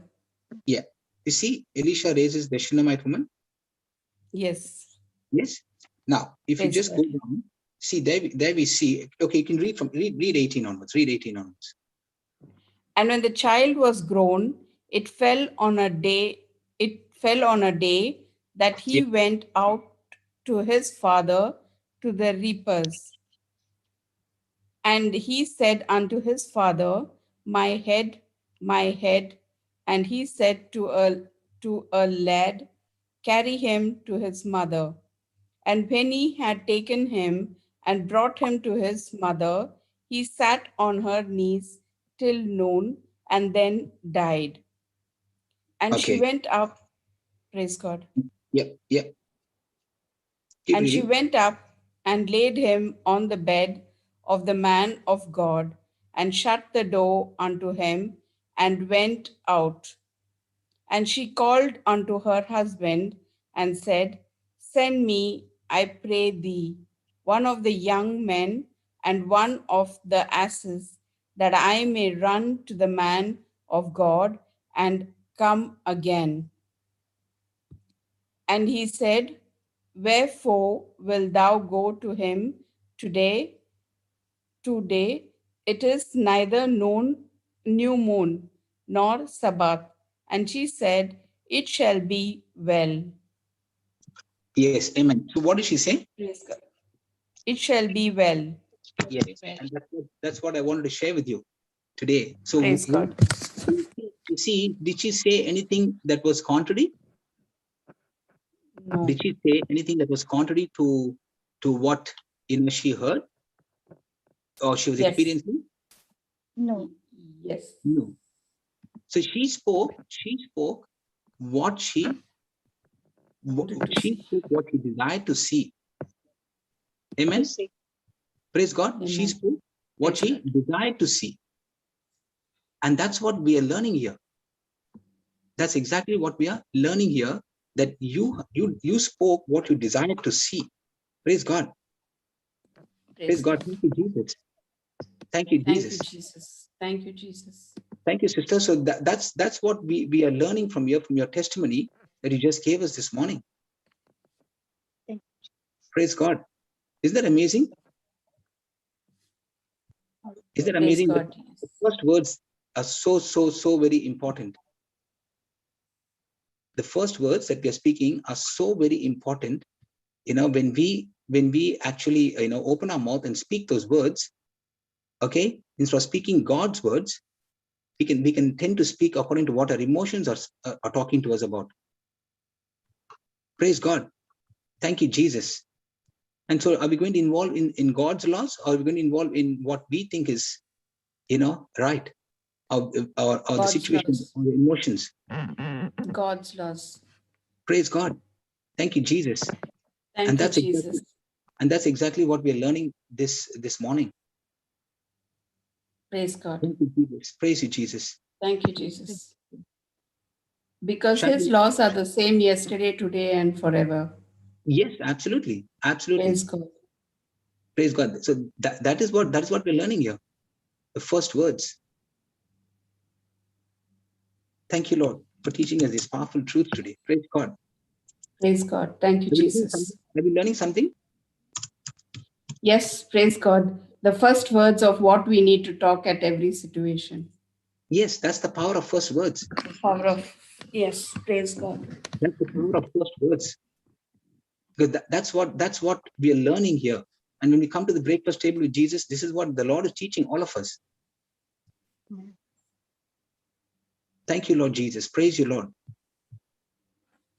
Yeah. You see, Elisha raises the Shunammite woman. Yes. Yes. Now, if you Praise just go God. down, see there we see. Okay, you can read read 18 onwards. Read 18 onwards. And when the child was grown, it fell on a day that he Yeah. went out to his father to the reapers. And he said unto his father, My head, my head. And he said to a lad, Carry him to his mother. And when he had taken him and brought him to his mother, he sat on her knees till noon and then died. And she Okay. went up, Praise God. Yeah, yeah. Keep And she reading. went up and laid him on the bed of the man of God, and shut the door unto him, and went out. And she called unto her husband, and said, Send me, I pray thee, one of the young men, and one of the asses, that I may run to the man of God, and come again. And he said, Wherefore wilt thou go to him today? Today it is neither new moon nor Sabbath. And she said, It shall be well. Yes, amen. So what did she say? Praise God. It shall be well. Yes, and that's what I wanted to share with you today. So Praise God. you see, did she say anything that was contrary? No. Did she say anything that was contrary to what she heard or she was Yes. experiencing? No. Yes. No. So she spoke what she spoke what she desired to see. Amen. Praise God. Amen. She spoke what Praise she desired to see. And that's what we are learning here. That's exactly what we are learning here, that you spoke what you desired to see. Praise God. Praise God. Thank you, Jesus. Thank you, Jesus. Thank you, Jesus. Thank you, Jesus. Thank you, sister. So that's what we are learning from your testimony that you just gave us this morning. Praise God. Isn't that amazing? Isn't that amazing? God. The first words are so very important. The first words that we are speaking are so very important. When we actually open our mouth and speak those words, okay, instead of speaking God's words, we can tend to speak according to what our emotions are talking to us about. Praise God. Thank you, Jesus. And so are we going to involve in God's laws, or are we going to involve in what we think is right, or the situation laws. or the emotions? God's laws. Praise God. Thank you, Jesus. Thank you, Jesus. That's exactly what we are learning this morning. Praise God. Thank you, Jesus. Praise you, Jesus. Thank you, Jesus. Because his laws are the same yesterday, today, and forever. Yes, absolutely. Absolutely. Praise God. Praise God. So that is what we're learning here. The first words. Thank you, Lord, for teaching us this powerful truth today. Praise God. Praise God. Thank you, Jesus. Are we learning something? Yes, praise God. The first words of what we need to talk at every situation. Yes, that's the power of first words. Yes, praise God. That's the power of first words. Because that's what we are learning here. And when we come to the breakfast table with Jesus, this is what the Lord is teaching all of us. Thank you, Lord Jesus. Praise you, Lord.